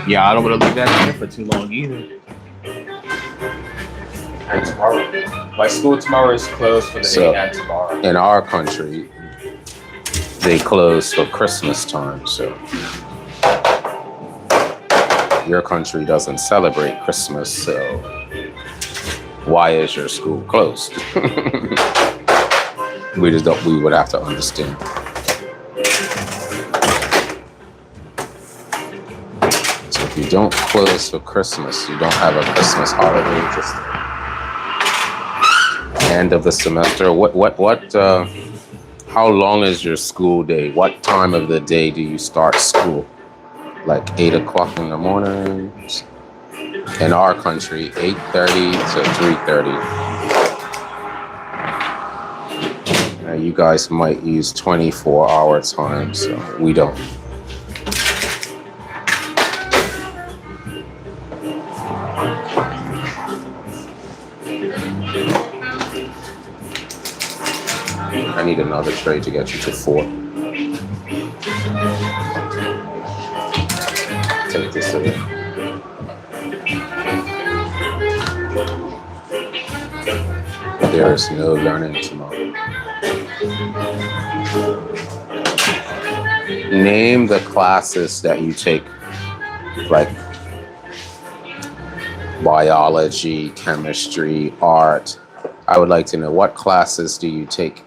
Yeah, I don't want to leave that in there for too long either. And tomorrow, my school tomorrow is closed for the day and tomorrow. In our country, they close for Christmas time, so your country doesn't celebrate Christmas, so why is your school closed? We would have to understand. So if you don't close for Christmas, you don't have a Christmas holiday, just end of the semester. How long is your school day? What time of the day do you start school? Like 8 o'clock in the morning? In our country, 8:30 to 3:30. You guys might use 24-hour time, so we don't. I need another tray to get you to 4. Take this away. There is no learning tomorrow. Name the classes that you take, like biology, chemistry, art. I would like to know, what classes do you take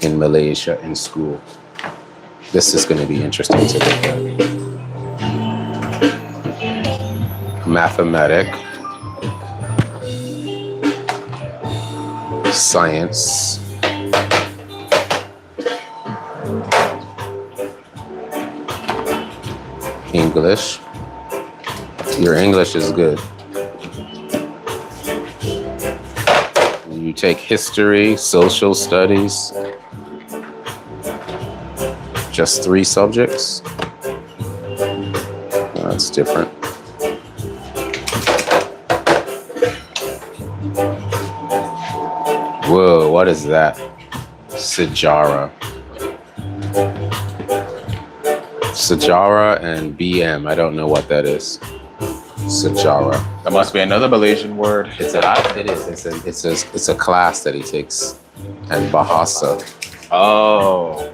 in Malaysia in school? This is going to be interesting to look at. Mathematics, science, English. Your English is good. You take history, social studies. Just 3 subjects. That's different. Whoa, what is that? Sejarah. Sejarah and BM. I don't know what that is. Sejarah. That must be another Malaysian word. It is. It's a class that he takes. And Bahasa. Oh.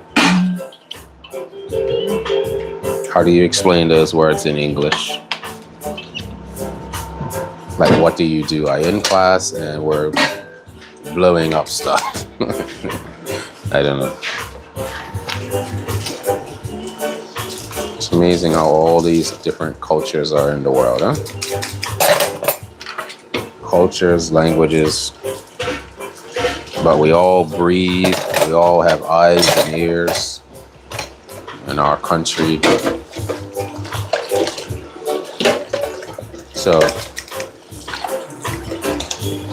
How do you explain those words in English? Like, what do you do? I in class and we're blowing up stuff. I don't know. It's amazing how all these different cultures are in the world, huh? Cultures, languages, but we all breathe, we all have eyes and ears in our country. So,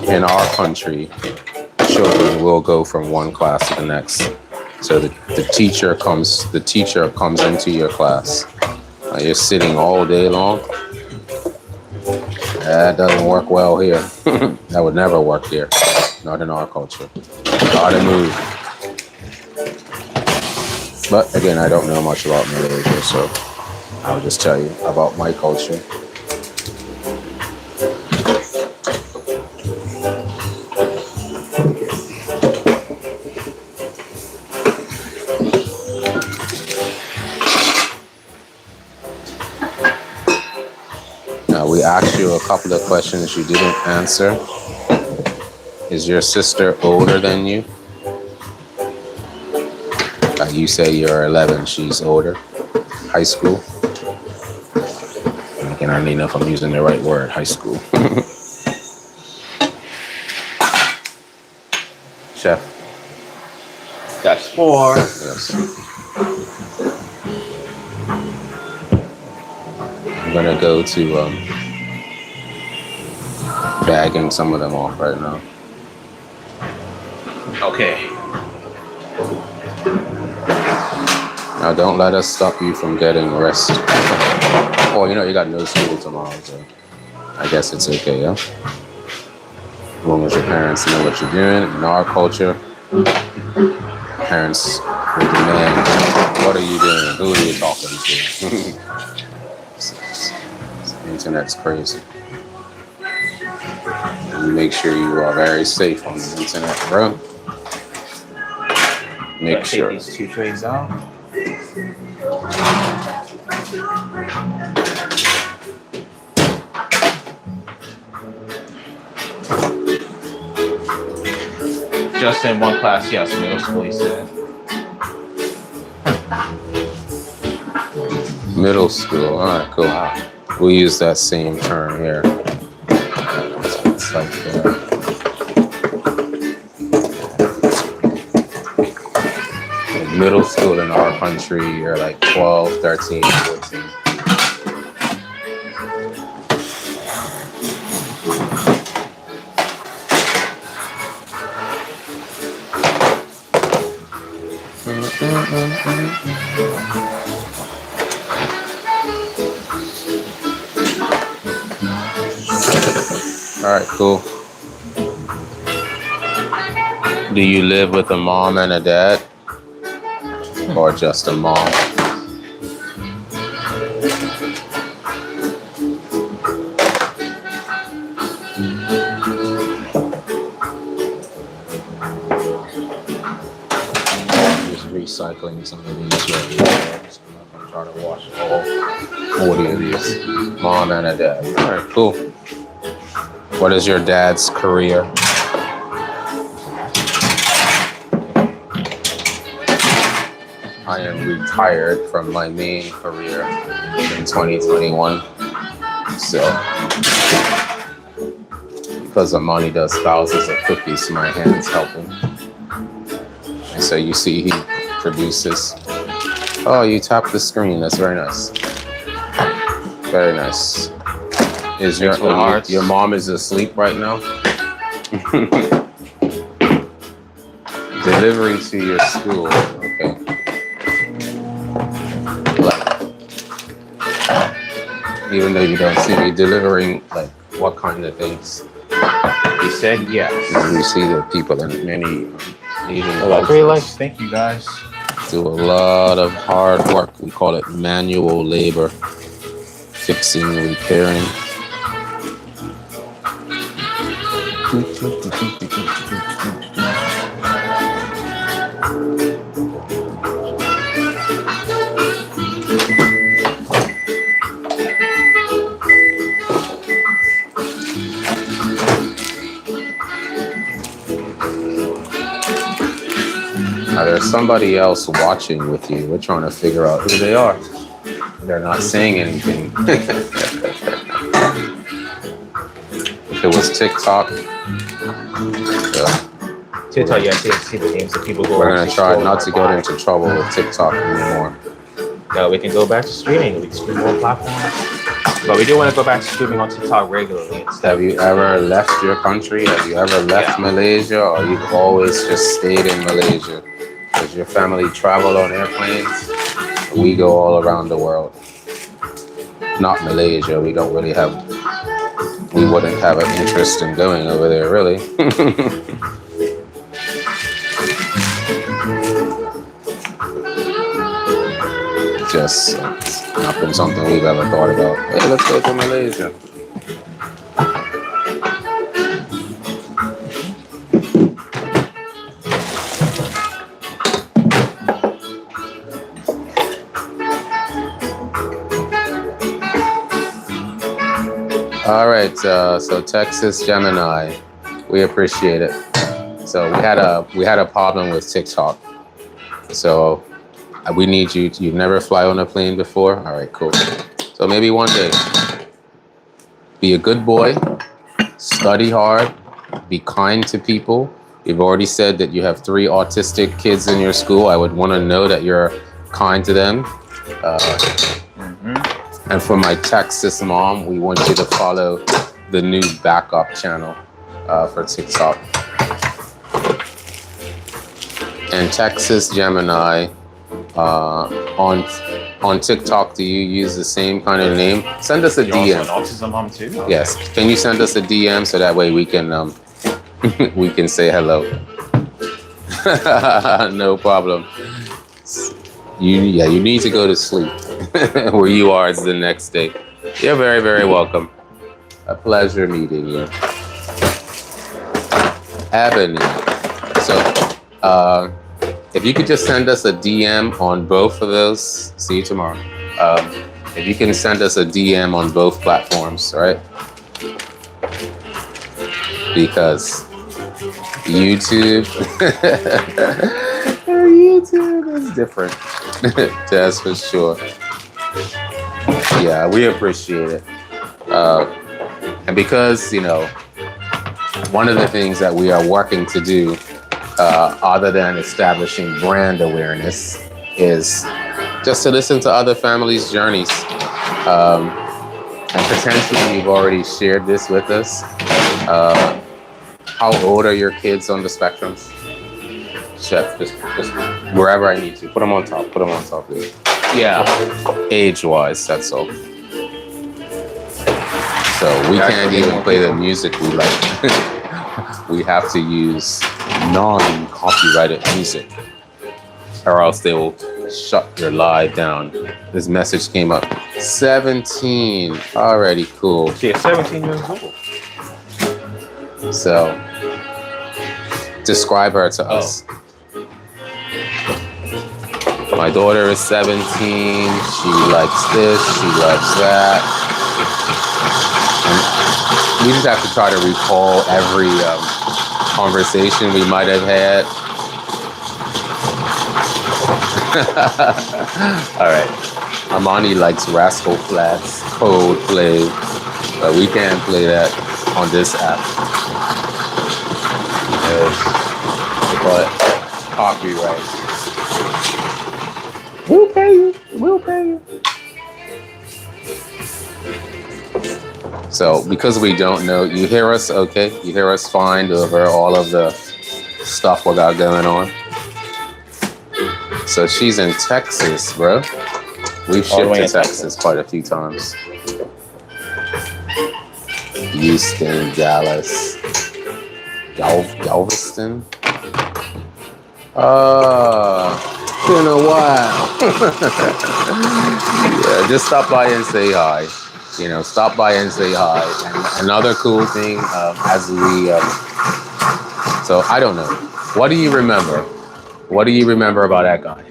in our country, children will go from one class to the next. So the teacher comes into your class. You're sitting all day long. That doesn't work well here. That would never work here. Not in our culture. Gotta move. But again, I don't know much about Malaysia, so I'll just tell you about my culture. We asked you a couple of questions you didn't answer. Is your sister older than you? You say you're 11, she's older. High school? Again, I don't even know if I'm using the right word, high school. Chef? That's 4. Yes. I'm gonna go to bagging some of them off right now. Okay. Now don't let us stop you from getting rest. Oh, you got no school tomorrow, so I guess it's okay, yeah? As long as your parents know what you're doing. In our culture, parents will demand, what are you doing? Who are you talking to? The internet's crazy. And make sure you are very safe on the internet, bro. Make sure. Take these 2 trays out. Just in one class, yes, middle school, he said. Middle school, all right, cool. Wow. We use that same term here. It's like middle school in our country, you're like 12, 13, 14. All right, cool. Do you live with a mom and a dad? Or just a mom? Just recycling some of these right here. I'm trying to wash all 40 of these. Mom and a dad. All right, cool. What is your dad's career? I am retired from my main career in 2021. So, because Ahmani does thousands of cookies, my hand's helping. And so you see he produces. Oh, you tap the screen. That's very nice. Very nice. Is your mom is asleep right now? Delivery to your school. Okay. Even though you don't see me delivering, like, what kind of things? He said yes. You see the people in many Asian Very nice. Thank you, guys. do a lot of hard work. We call it manual labor. Fixing, repairing. Now there's somebody else watching with you. We're trying to figure out who they are. They're not saying anything. If it was TikTok, TikTok, yeah, see the names of people go. we're gonna try not to get into trouble with TikTok anymore. No, we can go back to streaming. We can stream more platforms. But we do want to go back to streaming on TikTok regularly instead. Have you ever left your country? Have you ever left Malaysia, or you've always just stayed in Malaysia? Does your family travel on airplanes? We go all around the world. Not Malaysia. We don't really have. We wouldn't have an interest in going over there, really. Just it's not been something we've ever thought about. Hey, let's go to Malaysia. All right, so Texas Gemini, we appreciate it. So we had a problem with TikTok. So we need you. You've never fly on a plane before? All right, cool. So maybe one day, be a good boy, study hard, be kind to people. You've already said that you have 3 autistic kids in your school. I would want to know that you're kind to them. And for my Texas mom, we want you to follow the new backup channel for TikTok. And Texas Gemini, on TikTok, do you use the same kind of name? Send us a You're DM. also an autism mom too? Yes. Can you send us a DM so that way we can we can say hello? No problem. You need to go to sleep. Where you are is the next day. You're very, very welcome. A pleasure meeting you. Ebony. So, if you could just send us a DM on both of those, see you tomorrow. If you can send us a DM on both platforms, all right? Because YouTube, YouTube is different. That's for sure. Yeah, we appreciate it. And because, you know, one of the things that we are working to do, other than establishing brand awareness, is just to listen to other families' journeys. And potentially you've already shared this with us. How old are your kids on the spectrums? Chef, just wherever I need to. Put them on top, please. Yeah, age-wise, that's all. So we can't even play the music we like. We have to use non-copyrighted music, or else they will shut your live down. This message came up. 17, already cool. She is 17 years old. So, describe her to us. My daughter is 17. She likes this. She likes that. And we just have to try to recall every conversation we might have had. All right. Ahmani likes Rascal Flatts, Coldplay, but we can't play that on this app. But copyright. We'll pay you. We'll pay you. So because we don't know, you hear us okay? You hear us fine over all of the stuff we got going on? So she's in Texas, bro. We've shipped to Texas quite a few times. Houston, Dallas, Galveston. Been a while. Yeah, just stop by and say hi. You know, stop by and say hi. And another cool thing, as we, so I don't know. What do you remember? What do you remember about that guy?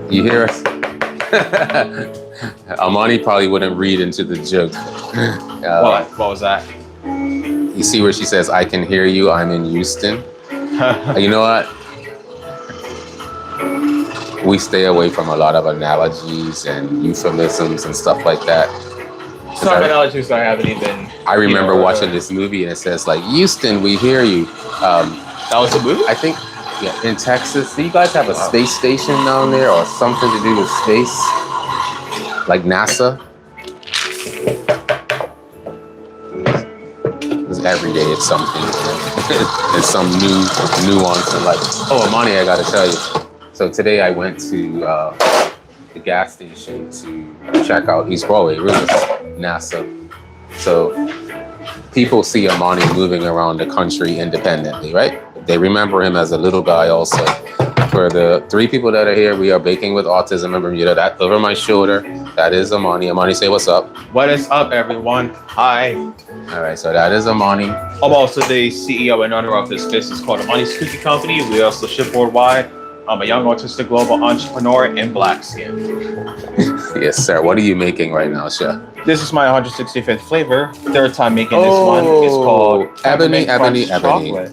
You hear us? Ahmani probably wouldn't read into the joke. What was that? You see where she says, I can hear you, I'm in Houston. You know what? We stay away from a lot of analogies and euphemisms and stuff like that. Some analogies I haven't even... I remember watching this movie and it says like, Houston, we hear you. That was a movie? I think, yeah, in Texas. Do you guys have a space station down there or something to do with space? Like NASA? Because every day it's something. It's some new nuance in life. Oh, Ahmani, I gotta tell you. So today I went to the gas station to check out East Broadway, really, NASA. So people see Ahmani moving around the country independently, right? They remember him as a little guy also. For the 3 people that are here, we are Baking with Autism in Bermuda. That over my shoulder, that is Ahmani. Ahmani, say what's up. What is up, everyone? Hi. All right, so that is Ahmani. I'm also the CEO and owner of this business called Ahmani's Cookie Company. We also ship worldwide. I'm a young autistic global entrepreneur in black skin. Yes, sir. What are you making right now, Chef? This is my 165th flavor. Third time making this one. It's called Ebony. Chocolate.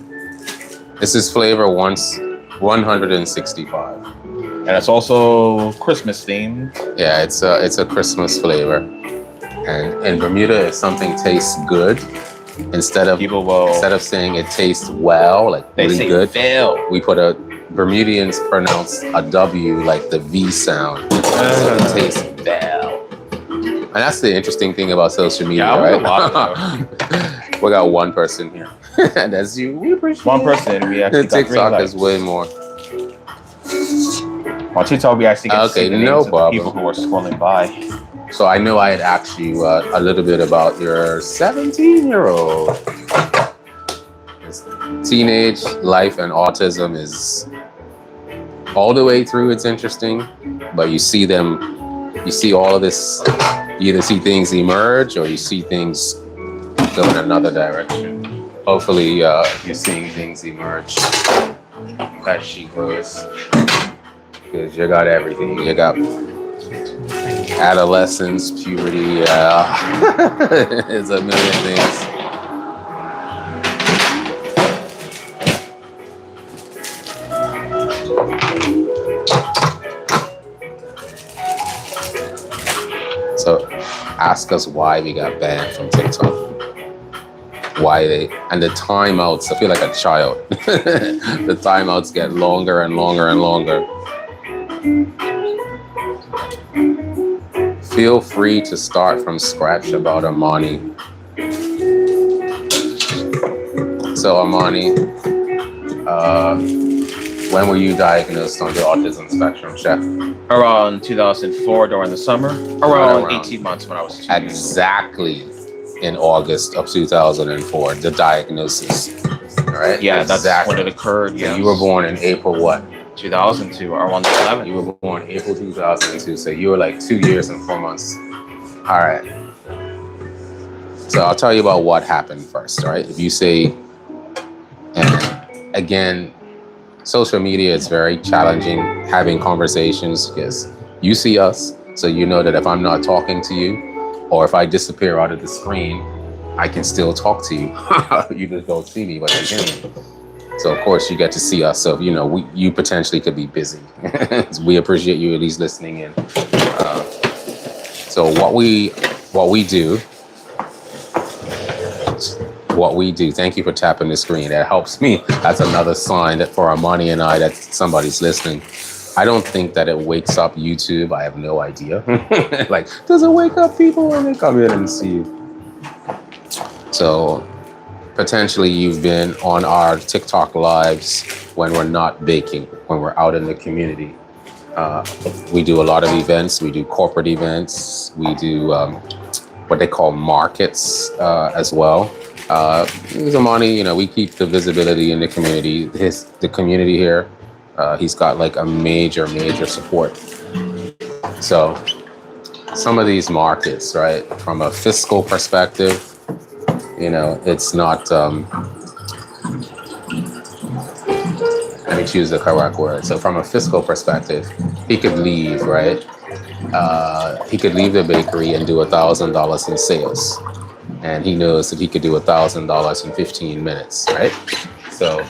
This is flavor 165. And it's also Christmas themed. Yeah, it's a Christmas flavor. And in Bermuda, if something tastes good, instead of saying it tastes well, like they really say good, fail. we put a Bermudians pronounce a W like the V sound. So it tastes bell. And that's the interesting thing about social media, Yeah, right? we We got one person here. And that's you. We appreciate One it. person, we actually got 3 TikTok likes. is way more. On TikTok, we actually get to Okay, see the no names of the problem. people who are scrolling by. So I know I had asked you a little bit about your 17-year-old. Teenage life and autism is all the way through. It's interesting, but you see all of this. You either see things emerge or you see things go in another direction. Hopefully, you're seeing things emerge as she grows, because you got everything. You got adolescence, puberty, it's a million things. So ask us why we got banned from TikTok. And the timeouts, I feel like a child. The timeouts get longer and longer and longer. Feel free to start from scratch about Ahmani. So Ahmani, when were you diagnosed on the autism spectrum, Chef? Around 2004 during the summer. Around 18 months when I was 2 years old. Exactly in August of 2004, the diagnosis. All right? Yeah, that's exactly when it occurred. So Yeah, you were born in April what? 2002, around the 11th. You were born April 2002, so you were like 2 years and 4 months. All right. So I'll tell you about what happened first, all right? If you say, and again, social media is very challenging having conversations because you see us, so you know that if I'm not talking to you or if I disappear out of the screen, I can still talk to you. You just don't see me, but you hear me. So of course you get to see us. So you potentially could be busy. We appreciate you at least listening in. So what we do. Thank you for tapping the screen. That helps me. That's another sign that for Ahmani and I that somebody's listening. I don't think that it wakes up YouTube. I have no idea. Like, does it wake up people when they come in and see you? So potentially you've been on our TikTok lives when we're not baking, when we're out in the community. We do a lot of events. We do corporate events. We do what they call markets as well. Ahmani, we keep the visibility in the community. The community here, he's got like a major support. So some of these markets, right, from a fiscal perspective, it's not, let me choose the correct word. So from a fiscal perspective, he could leave, right? He could leave the bakery and do $1,000 in sales. And he knows that he could do $1,000 in 15 minutes, right? So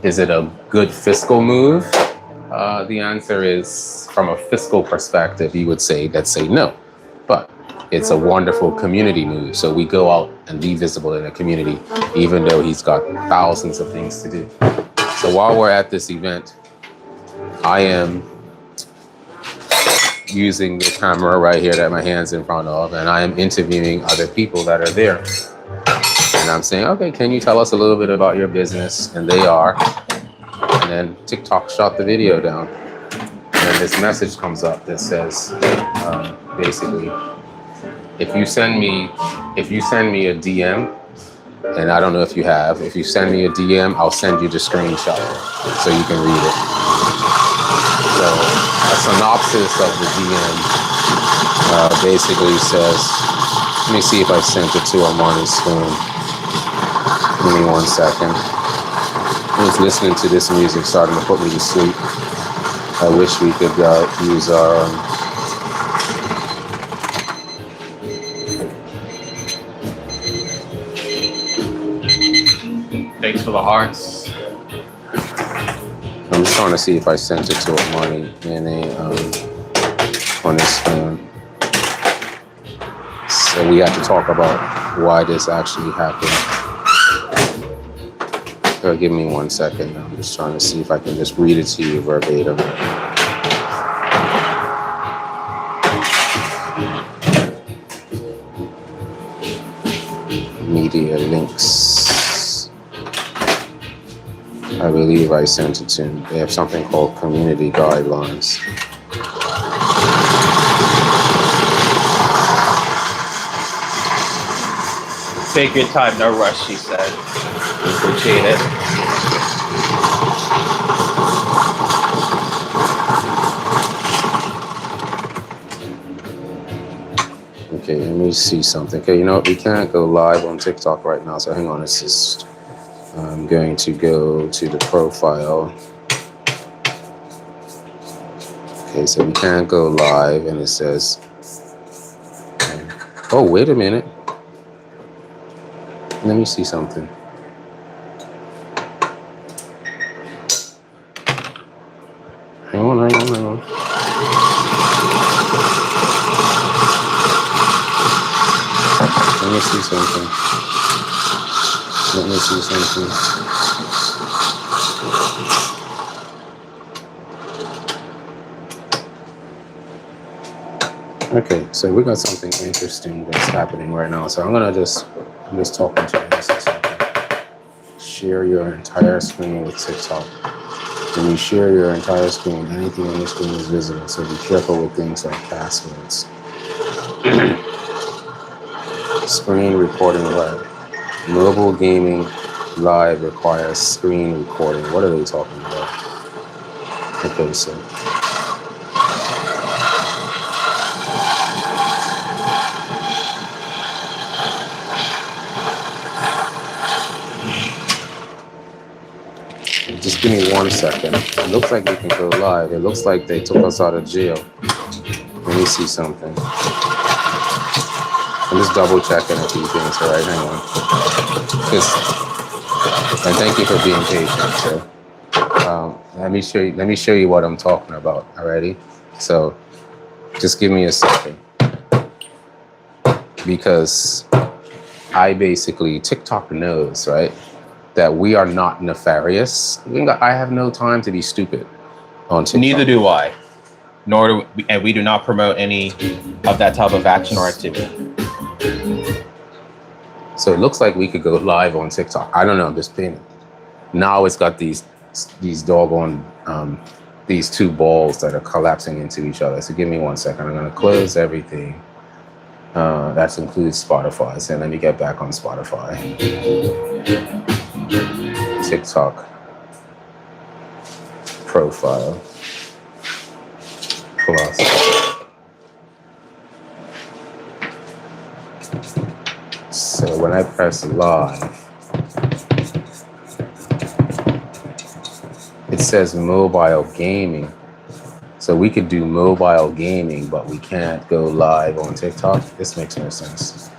is it a good fiscal move? The answer is, from a fiscal perspective, you would say, let's say no. But it's a wonderful community move. So we go out and be visible in the community, even though he's got thousands of things to do. So while we're at this event, I am using the camera right here that my hand's in front of, and I am interviewing other people that are there. And I'm saying, okay, can you tell us a little bit about your business? And they are. And then TikTok shot the video down. And this message comes up that says, basically, if you send me a DM, and I don't know if you have, if you send me a DM, I'll send you the screenshot so you can read it. So a synopsis of the DM basically says, let me see if I sent it to Ahmani's phone. Give me 1 second. I was listening to this music, starting to put me to sleep. I wish we could use our Thanks for the hearts. I'm just trying to see if I sent it to Ahmani on his phone. So we have to talk about why this actually happened. Give me 1 second. I'm just trying to see if I can just read it to you verbatim. Media links. I believe I sent it to him. They have something called community guidelines. Take your time, no rush, she said. Appreciate it. Okay, let me see something. Okay, you know what? We can't go live on TikTok right now, so hang on. It's just, I'm going to go to the profile. Okay, so we can't go live, and it says, oh, wait a minute. Let me see something. Hang on. Let me see something. Okay, so we got something interesting that's happening right now. So I'm just talking to you. Share your entire screen with TikTok. When you share your entire screen, anything on your screen is visible. So be careful with things like passwords. Screen recording live. Mobile gaming live requires screen recording. What are they talking about? Okay, so just give me 1 second. It looks like we can go live. It looks like they took us out of jail. Let me see something. I'm just double checking a few things. All right, hang on. And thank you for being patient. So, let me show you what I'm talking about. Alrighty. So, just give me a second, because I basically, TikTok knows, right, that we are not nefarious. I have no time to be stupid on TikTok. Neither do I. Nor do we, and we do not promote any of that type of action or activity. So it looks like we could go live on TikTok. I don't know, I'm just paying. Now it's got these doggone, these two balls that are collapsing into each other. So give me 1 second. I'm gonna close everything. That includes Spotify. So let me get back on Spotify. TikTok profile plus. So when I press live, it says mobile gaming. So we could do mobile gaming, but we can't go live on TikTok. This makes no sense.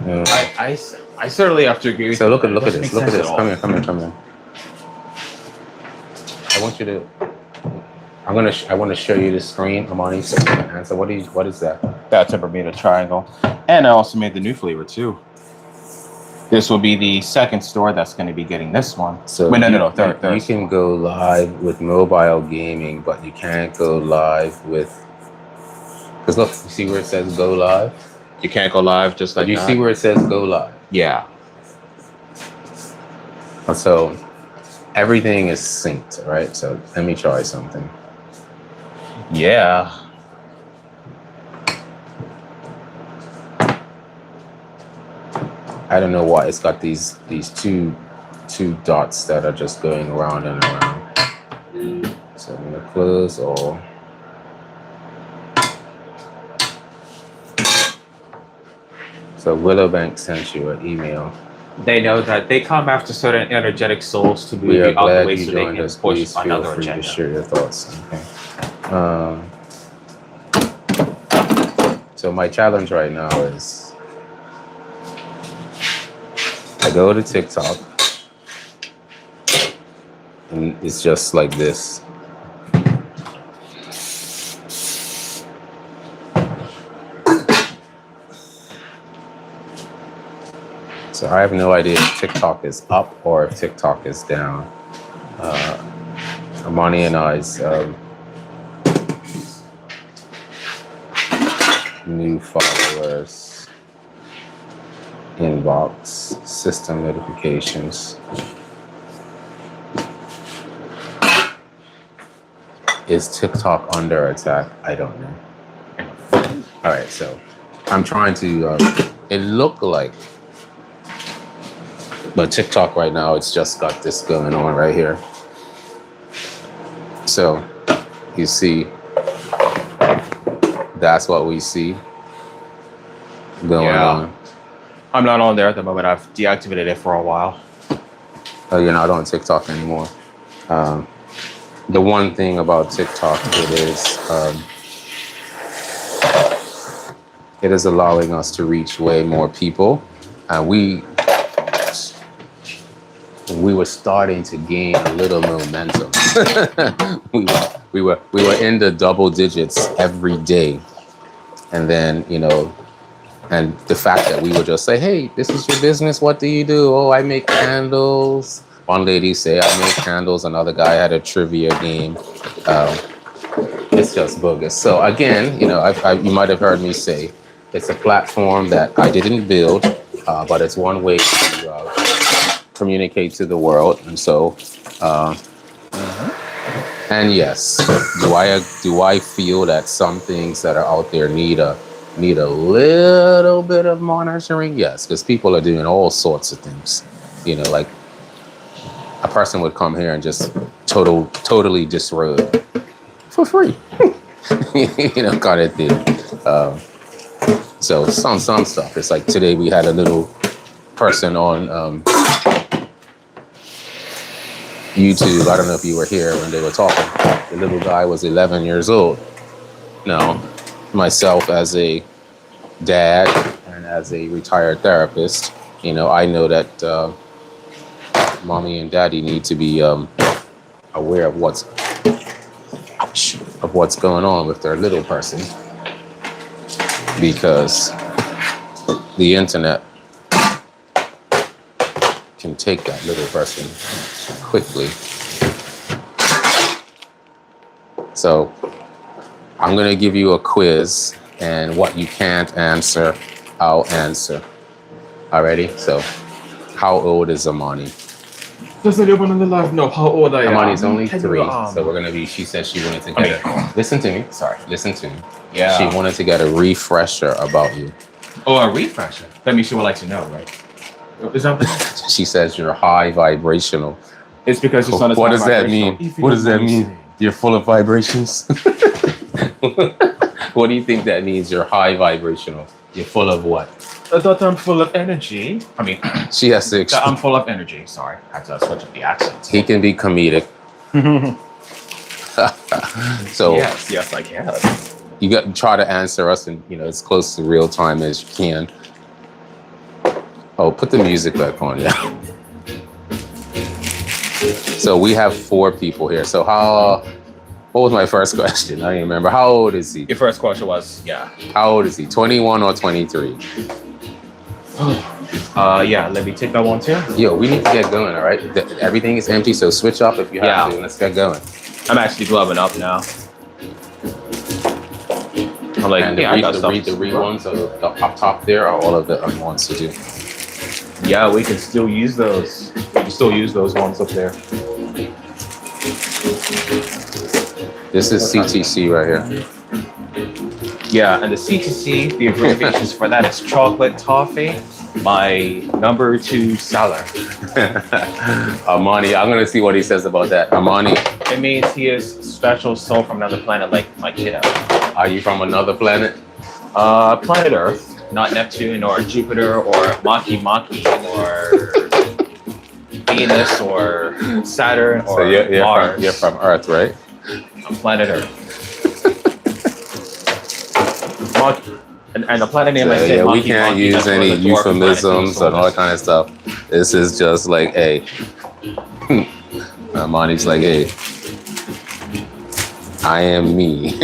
I certainly have to agree with you. So look at this. Look at this. Come here. I want you to. I want to show you the screen, Ahmani. So you can answer. What is that? That's a Bermuda Triangle. And I also made the new flavor too. This will be the second store that's going to be getting this one. So Third. You can go live with mobile gaming, but you can't go live with. Because look, you see where it says go live? You can't go live just like that. You see where it says go live? Yeah. So everything is synced, right? So let me try something. Yeah. I don't know why it's got these two dots that are just going around and around. So I'm gonna close all. So Willowbank sent you an email. They know that they come after certain energetic souls to move We you are out the glad way you so they joined can us. push Please feel another free agenda. to share your thoughts. Okay. So my challenge right now is I go to TikTok and it's just like this. So I have no idea if TikTok is up or if TikTok is down. Ahmani and I's new followers, inbox, system notifications. Is TikTok under attack? I don't know. All right, so I'm trying to, it looked like, but TikTok right now, it's just got this going on right here. So you see, that's what we see going on. I'm not on there at the moment. I've deactivated it for a while. Oh, you're not on TikTok anymore. The one thing about TikTok, it is allowing us to reach way more people, and we were starting to gain a little momentum. we were in the double digits every day, and then and the fact that we would just say, "Hey, this is your business. What do you do?" "Oh, I make candles." One lady say, "I make candles." Another guy had a trivia game. It's just bogus. So again, you might have heard me say, it's a platform that I didn't build, but it's one way to communicate to the world. And so, and yes, do I feel that some things that are out there need a little bit of monitoring? Yes, because people are doing all sorts of things. Like a person would come here and just totally disrobe for free, kind of thing. So some stuff. It's like today we had a little person on YouTube. I don't know if you were here when they were talking. The little guy was 11 years old. Now, myself as a dad and as a retired therapist, I know that mommy and daddy need to be aware of what's going on with their little person, because the internet can take that little person quickly. So I'm going to give you a quiz, and what you can't answer, I'll answer. Alrighty? So how old is Ahmani? Does anyone in the live know how old I am? Ahmani's only 3, so we're going to be, she said she wanted to get listen to me. Sorry, listen to me. Yeah. She wanted to get a refresher about you. Oh, a refresher? That means she would like to know, right? Is that She says you're high vibrational. It's because your son is What high does that vibrational. mean? What does that mean? You're full of vibrations? What do you think that means? You're high vibrational. You're full of what? I thought I'm full of energy. I mean, She has to I'm full of energy. Sorry, I had to switch up the accent. He can be comedic. So yes, I can. you got to try to answer us in as close to real time as you can. Oh, put the music back on. Yeah. So we have 4 people here. So what was my first question? I don't even remember. How old is he? Your first question was, How old is he? 21 or 23? Let me take that one too. Yo, we need to get going, all right? Everything is empty, so switch up if you have to. Let's get going. I'm actually gloving up now. I'm like, And the read ones up top there are all of the ones to do. Yeah, we can still use those. We can still use those ones up there. This is CTC right here. Yeah, and the CTC, the abbreviations for that is chocolate toffee, my number 2 seller. Ahmani, I'm gonna see what he says about that. Ahmani, It means he is special soul from another planet, like my kiddo. are you from another planet? Planet Earth, not Neptune or Jupiter or Maki or Venus or Saturn or So you're Mars. you're from Earth, right? I'm Planet Earth. And the planet name I So, said, we Maki, can't Maki, use that's where any the dwarf planet euphemisms is. and all that kind of stuff. This is just like, hey. Ahmani's like, hey, I am me.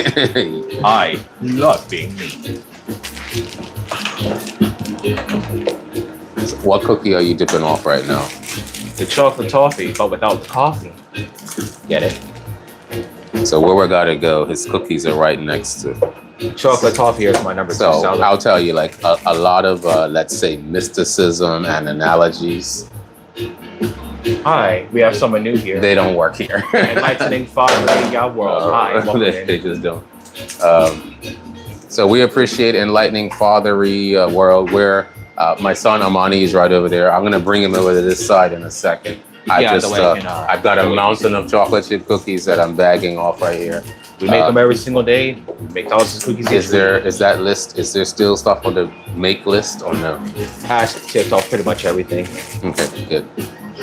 I love being me. What cookie are you dipping off right now? The chocolate toffee, but without the coffee. Get it? So where we gotta go, his cookies are right next to. Chocolate toffee is my number 2 So seller. I'll tell you, like a lot of, let's say, mysticism and analogies, Hi, we have someone new here. they don't work here. Enlightening father in your world. Hi, welcome They in. just don't. So we appreciate enlightening fathery world where my son Ahmani is right over there. I'm gonna bring him over to this side in a second. Yeah, the way I can, I've got a the way mountain of chocolate chip cookies that I'm bagging off right here. We make them every single day. We make thousands of cookies. Is there still stuff on the make list or no? Hash tipped off pretty much everything. Okay, good.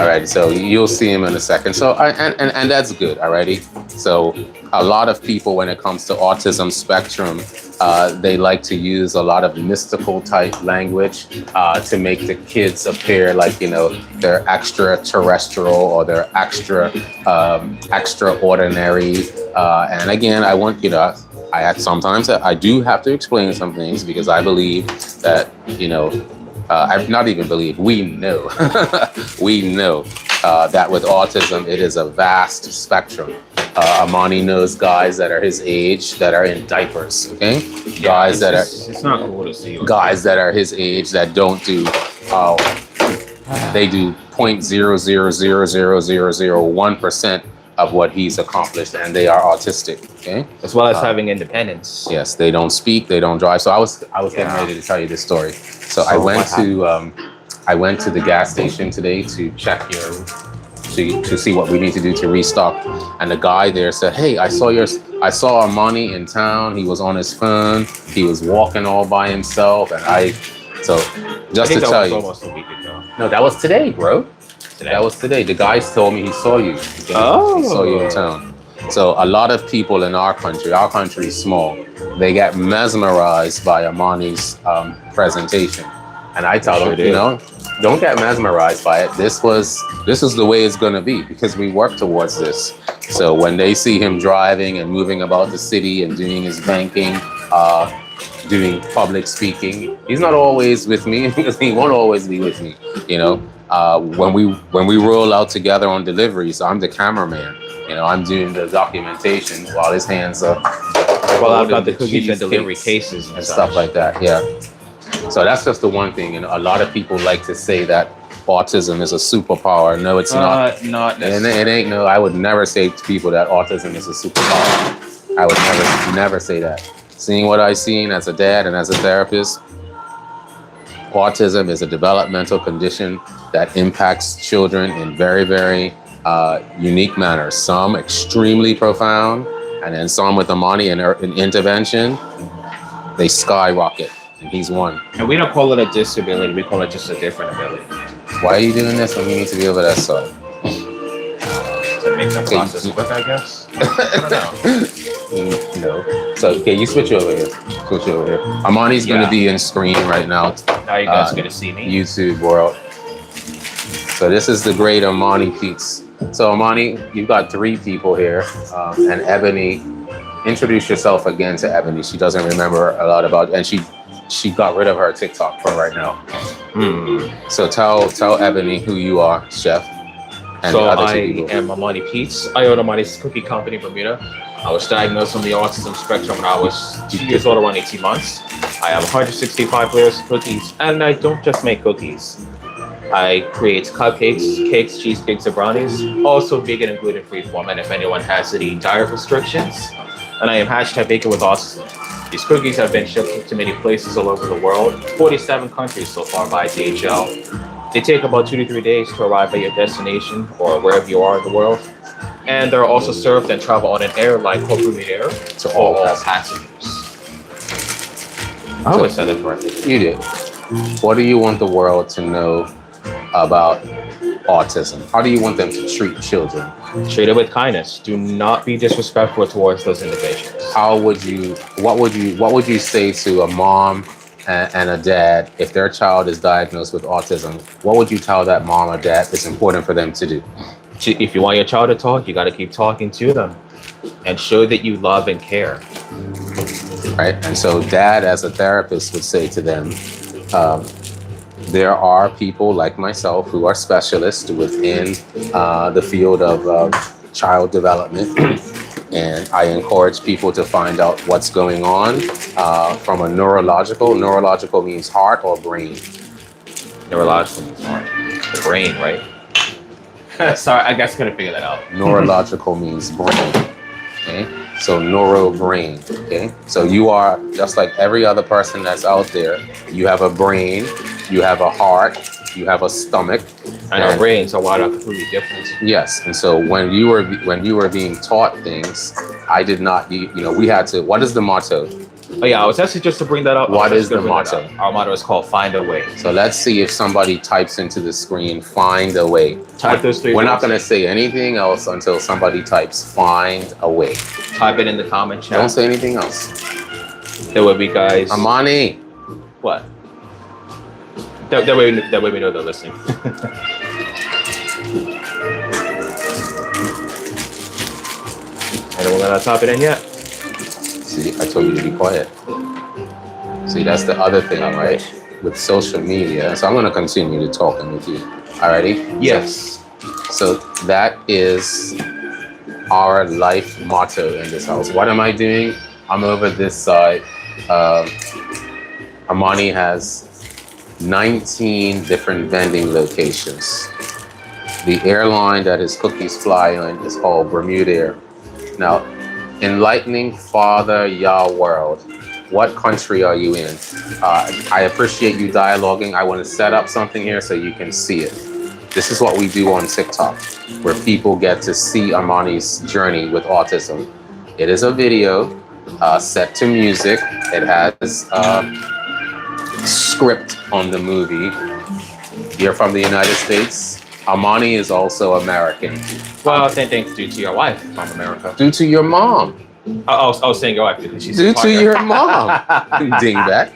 All right, so you'll see him in a second. So and that's good. Alrighty. So a lot of people, when it comes to autism spectrum, they like to use a lot of mystical type language to make the kids appear like, you know, they're extraterrestrial or they're extraordinary. And again, I want, you know, sometimes I do have to explain some things because I believe that, you know, I not even believe, we know, we know that with autism, it is a vast spectrum. Ahmani knows guys that are his age that are in diapers, okay? Guys that are, It's not cool to see. guys that are his age that don't do, they do 0.000001% of what he's accomplished, and they are autistic, okay? As well as having independence. Yes, they don't speak, they don't drive. So I was getting ready to tell you this story. So I went to the gas station today to check to see what we need to do to restock. And the guy there said, "Hey, I saw Ahmani in town. He was on his phone. He was walking all by himself." And so just to tell you, almost a week ago. no, that was today, bro. That was today. The guys told me he saw you. He saw you in town. So a lot of people in our country is small. They get mesmerized by Ahmani's presentation. And I tell them, you know, don't get mesmerized by it. This is the way it's gonna be because we work towards this. So when they see him driving and moving about the city and doing his banking, doing public speaking, he's not always with me because he won't always be with me, you know. When we roll out together on deliveries, I'm the cameraman. You know, I'm doing the documentation while his hands are. Well, I've got the cookies and delivery cases and stuff like that. Yeah. So that's just the one thing. And a lot of people like to say that autism is a superpower. No, it's not. Not And it ain't. No, I would never say to people that autism is a superpower. I would never say that. Seeing what I've seen as a dad and as a therapist, autism is a developmental condition that impacts children in very, very unique manners. Some extremely profound, and then some with Ahmani and intervention, they skyrocket, and he's one. And we don't call it a disability, we call it just a different ability. Why are you doing this when you need to be over that side? To make the process quick, I guess. I don't know. No. So, okay, you switch over here. Ahmani's going to be in screen right now. Now you guys get to see me. YouTube world. So this is the great Ahmani Peets. So Ahmani, you've got 3 people here, and Ebony. Introduce yourself again to Ebony. She doesn't remember a lot about, and she got rid of her TikTok for right now. So tell Ebony who you are, chef. And So the other 2 I people. am Ahmani Peets. I own Ahmani's cookie company in Bermuda. I was diagnosed on the autism spectrum when I was 2 years old, around 18 months. I have 165 flavors of cookies, and I don't just make cookies. I create cupcakes, cakes, cheesecakes, and brownies, also vegan and gluten-free format if anyone has any diet restrictions. And I am #BakingwithAutism. These cookies have been shipped to many places all over the world, 47 countries so far by DHL. They take about 2 to 3 days to arrive at your destination or wherever you are in the world. And they're also served and travel on an airline called Bermuda to all passengers. I always said it correctly. You did. What do you want the world to know about autism? How do you want them to treat children? Treat it with kindness. Do not be disrespectful towards those individuals. What would you say to a mom and a dad if their child is diagnosed with autism? What would you tell that mom or dad it's important for them to do? If you want your child to talk, you got to keep talking to them and show that you love and care. Right? And so dad as a therapist would say to them, there are people like myself who are specialists within the field of child development. And I encourage people to find out what's going on from a neurological. Neurological means heart or brain. Neurological means heart. The brain, right? Sorry, I guess I couldn't figure that out. Neurological means brain. Okay, so neuro brain. Okay, so you are just like every other person that's out there. You have a brain, you have a heart, you have a stomach. And our brains are wired out completely different. Yes, and so when you were being taught things, I did not. We had to. What is the motto? Oh yeah, I was actually just to bring that up. What is the motto? Our motto is called "Find a Way." So let's see if somebody types into the screen, "Find a way." Type those three We're words. not going to say anything else until somebody types "Find a way." Type it in the comment chat. Don't say anything else. There will be guys. Amani. What? That way we know they're listening. Anyone gonna type it in yet? See, I told you to be quiet. See, that's the other thing, right? With social media. So I'm going to continue to talking with you. Alrighty? Yes. So that is our life motto in this house. What am I doing? I'm over this side. Ahmani has 19 different vending locations. The airline that his cookies fly on is called Bermuda Air. Now, enlightening Father Yah world, what country are you in? I appreciate you dialoguing. I want to set up something here so you can see it. This is what we do on TikTok, where people get to see Ahmani's journey with autism. It is a video set to music. It has script on the movie. You're from the United States. Ahmani is also American. Well, same thing due to your wife from America. Due to your mom. I was saying your wife because she's Due a to partner. your mom. Dingbat.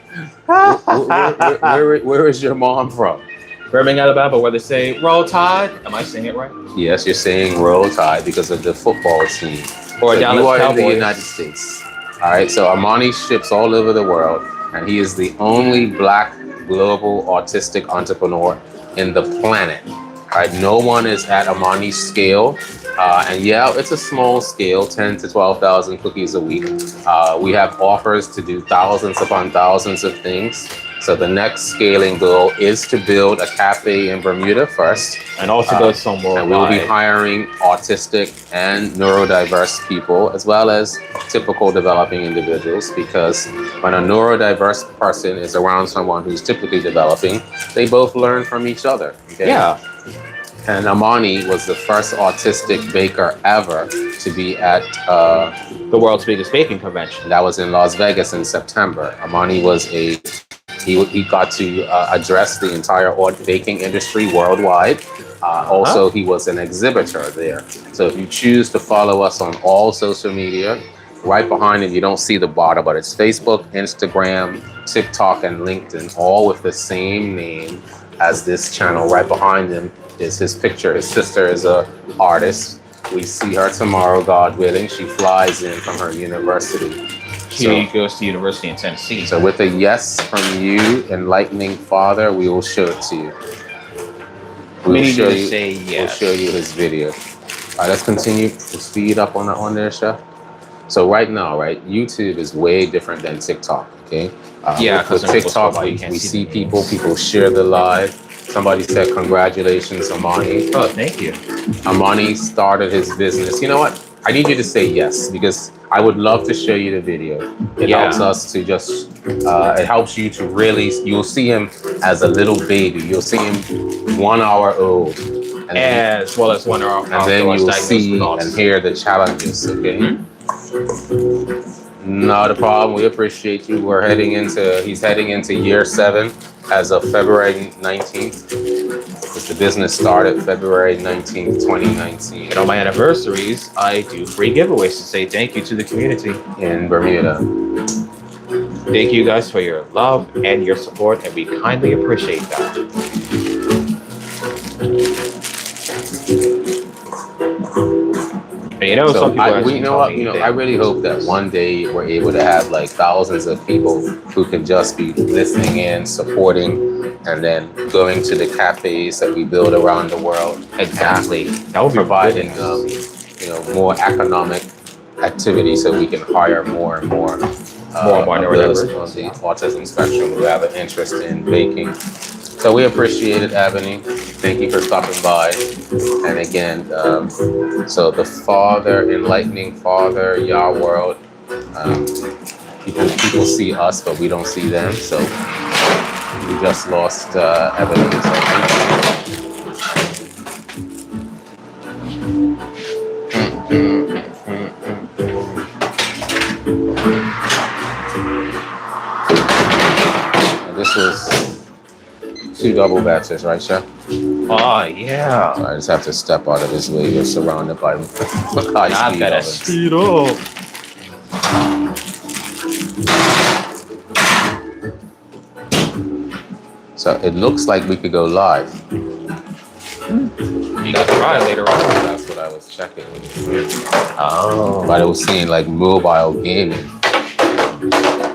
Where is your mom from? Birmingham, Alabama, where they say Roll Tide. Am I saying it right? Yes, you're saying Roll Tide because of the football team. Or So Dallas you are Cowboys. in the United States. All right, so Ahmani ships all over the world, and he is the only Black global autistic entrepreneur in the planet. All right, no one is at Ahmani's scale. And yeah, it's a small scale, 10 to 12,000 cookies a week. We have offers to do thousands upon thousands of things. So the next scaling goal is to build a cafe in Bermuda first. And also go somewhere. And we'll be hiring autistic and neurodiverse people, as well as typical developing individuals, because when a neurodiverse person is around someone who's typically developing, they both learn from each other. Okay? Yeah. And Ahmani was the first autistic baker ever to be at The world's biggest baking convention. that was in Las Vegas in September. Ahmani was he got to address the entire baking industry worldwide. Also, he was an exhibitor there. So if you choose to follow us on all social media, right behind him, you don't see the bottom, but it's Facebook, Instagram, TikTok, and LinkedIn, all with the same name as this channel. Right behind him is his picture. His sister is an artist. We see her tomorrow, God willing. She flies in from her university. She goes to university in Tennessee. So with a yes from you, enlightening Father, we will show it to you. We need you to say yes. We'll show you his video. All right, let's continue to speed up on there, Chef. So right now, right, YouTube is way different than TikTok, okay? Yeah, with TikTok, we see people share the live. Somebody said, congratulations, Ahmani. Oh, thank you. Ahmani started his business. You know what? I need you to say yes, because I would love to show you the video. It helps us to just, it helps you to really, you'll see him as a little baby. You'll see him 1 hour old. And As well as 1 hour. and then you'll see and hear the challenges, okay? Mm-hmm. Not a problem. We appreciate you. He's heading into year 7 as of February 19th. Because the business started February 19th, 2019 And on my anniversaries, I do free giveaways to say thank you to the community. in Bermuda. Thank you guys for your love and your support, and we kindly appreciate that. And you know, some people I really hope that one day we're able to have like thousands of people who can just be listening in, supporting, and then going to the cafes that we build around the world, Exactly. That would be providing really more economic activity so we can hire more and more More of those members. on the autism spectrum who have an interest in baking. So we appreciate it, Ebony. Thank you for stopping by. And again, so the Father, enlightening Father, Yah world, people see us, but we don't see them. So we just lost Ebony. So this was 2 double batches, right, Chef? Oh, yeah. So I just have to step out of his way. You're surrounded by high I've speed got to ovens. speed up. So it looks like we could go live. You got to try later on. That's what I was checking. Oh. But I was seeing like mobile gaming.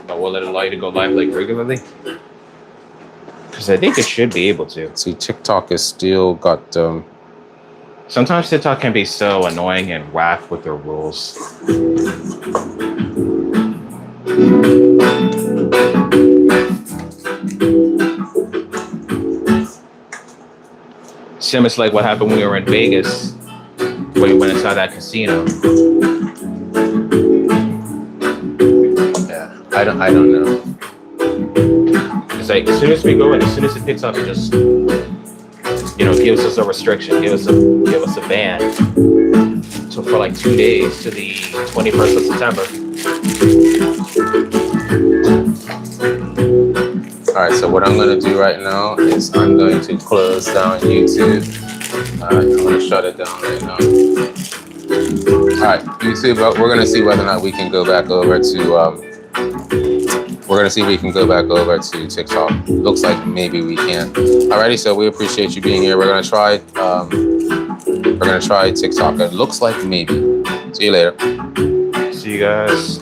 But will it allow you to go live like regularly? Because I think it should be able to. See, TikTok has still got Sometimes TikTok can be so annoying and whack with their rules. Similar like what happened when we were in Vegas, when we went inside that casino. yeah. I don't know. It's like as soon as we go in, as soon as it picks up, it just gives us a restriction, give us a ban. So for like 2 days to the 21st of September. All right, so what I'm going to do right now is I'm going to close down YouTube. I'm going to shut it down right now. All right, YouTube, we're going to see whether or not we can go back over to TikTok. Looks like maybe we can. Alrighty, so we appreciate you being here. We're going to try TikTok. It looks like maybe. See you later. See you guys.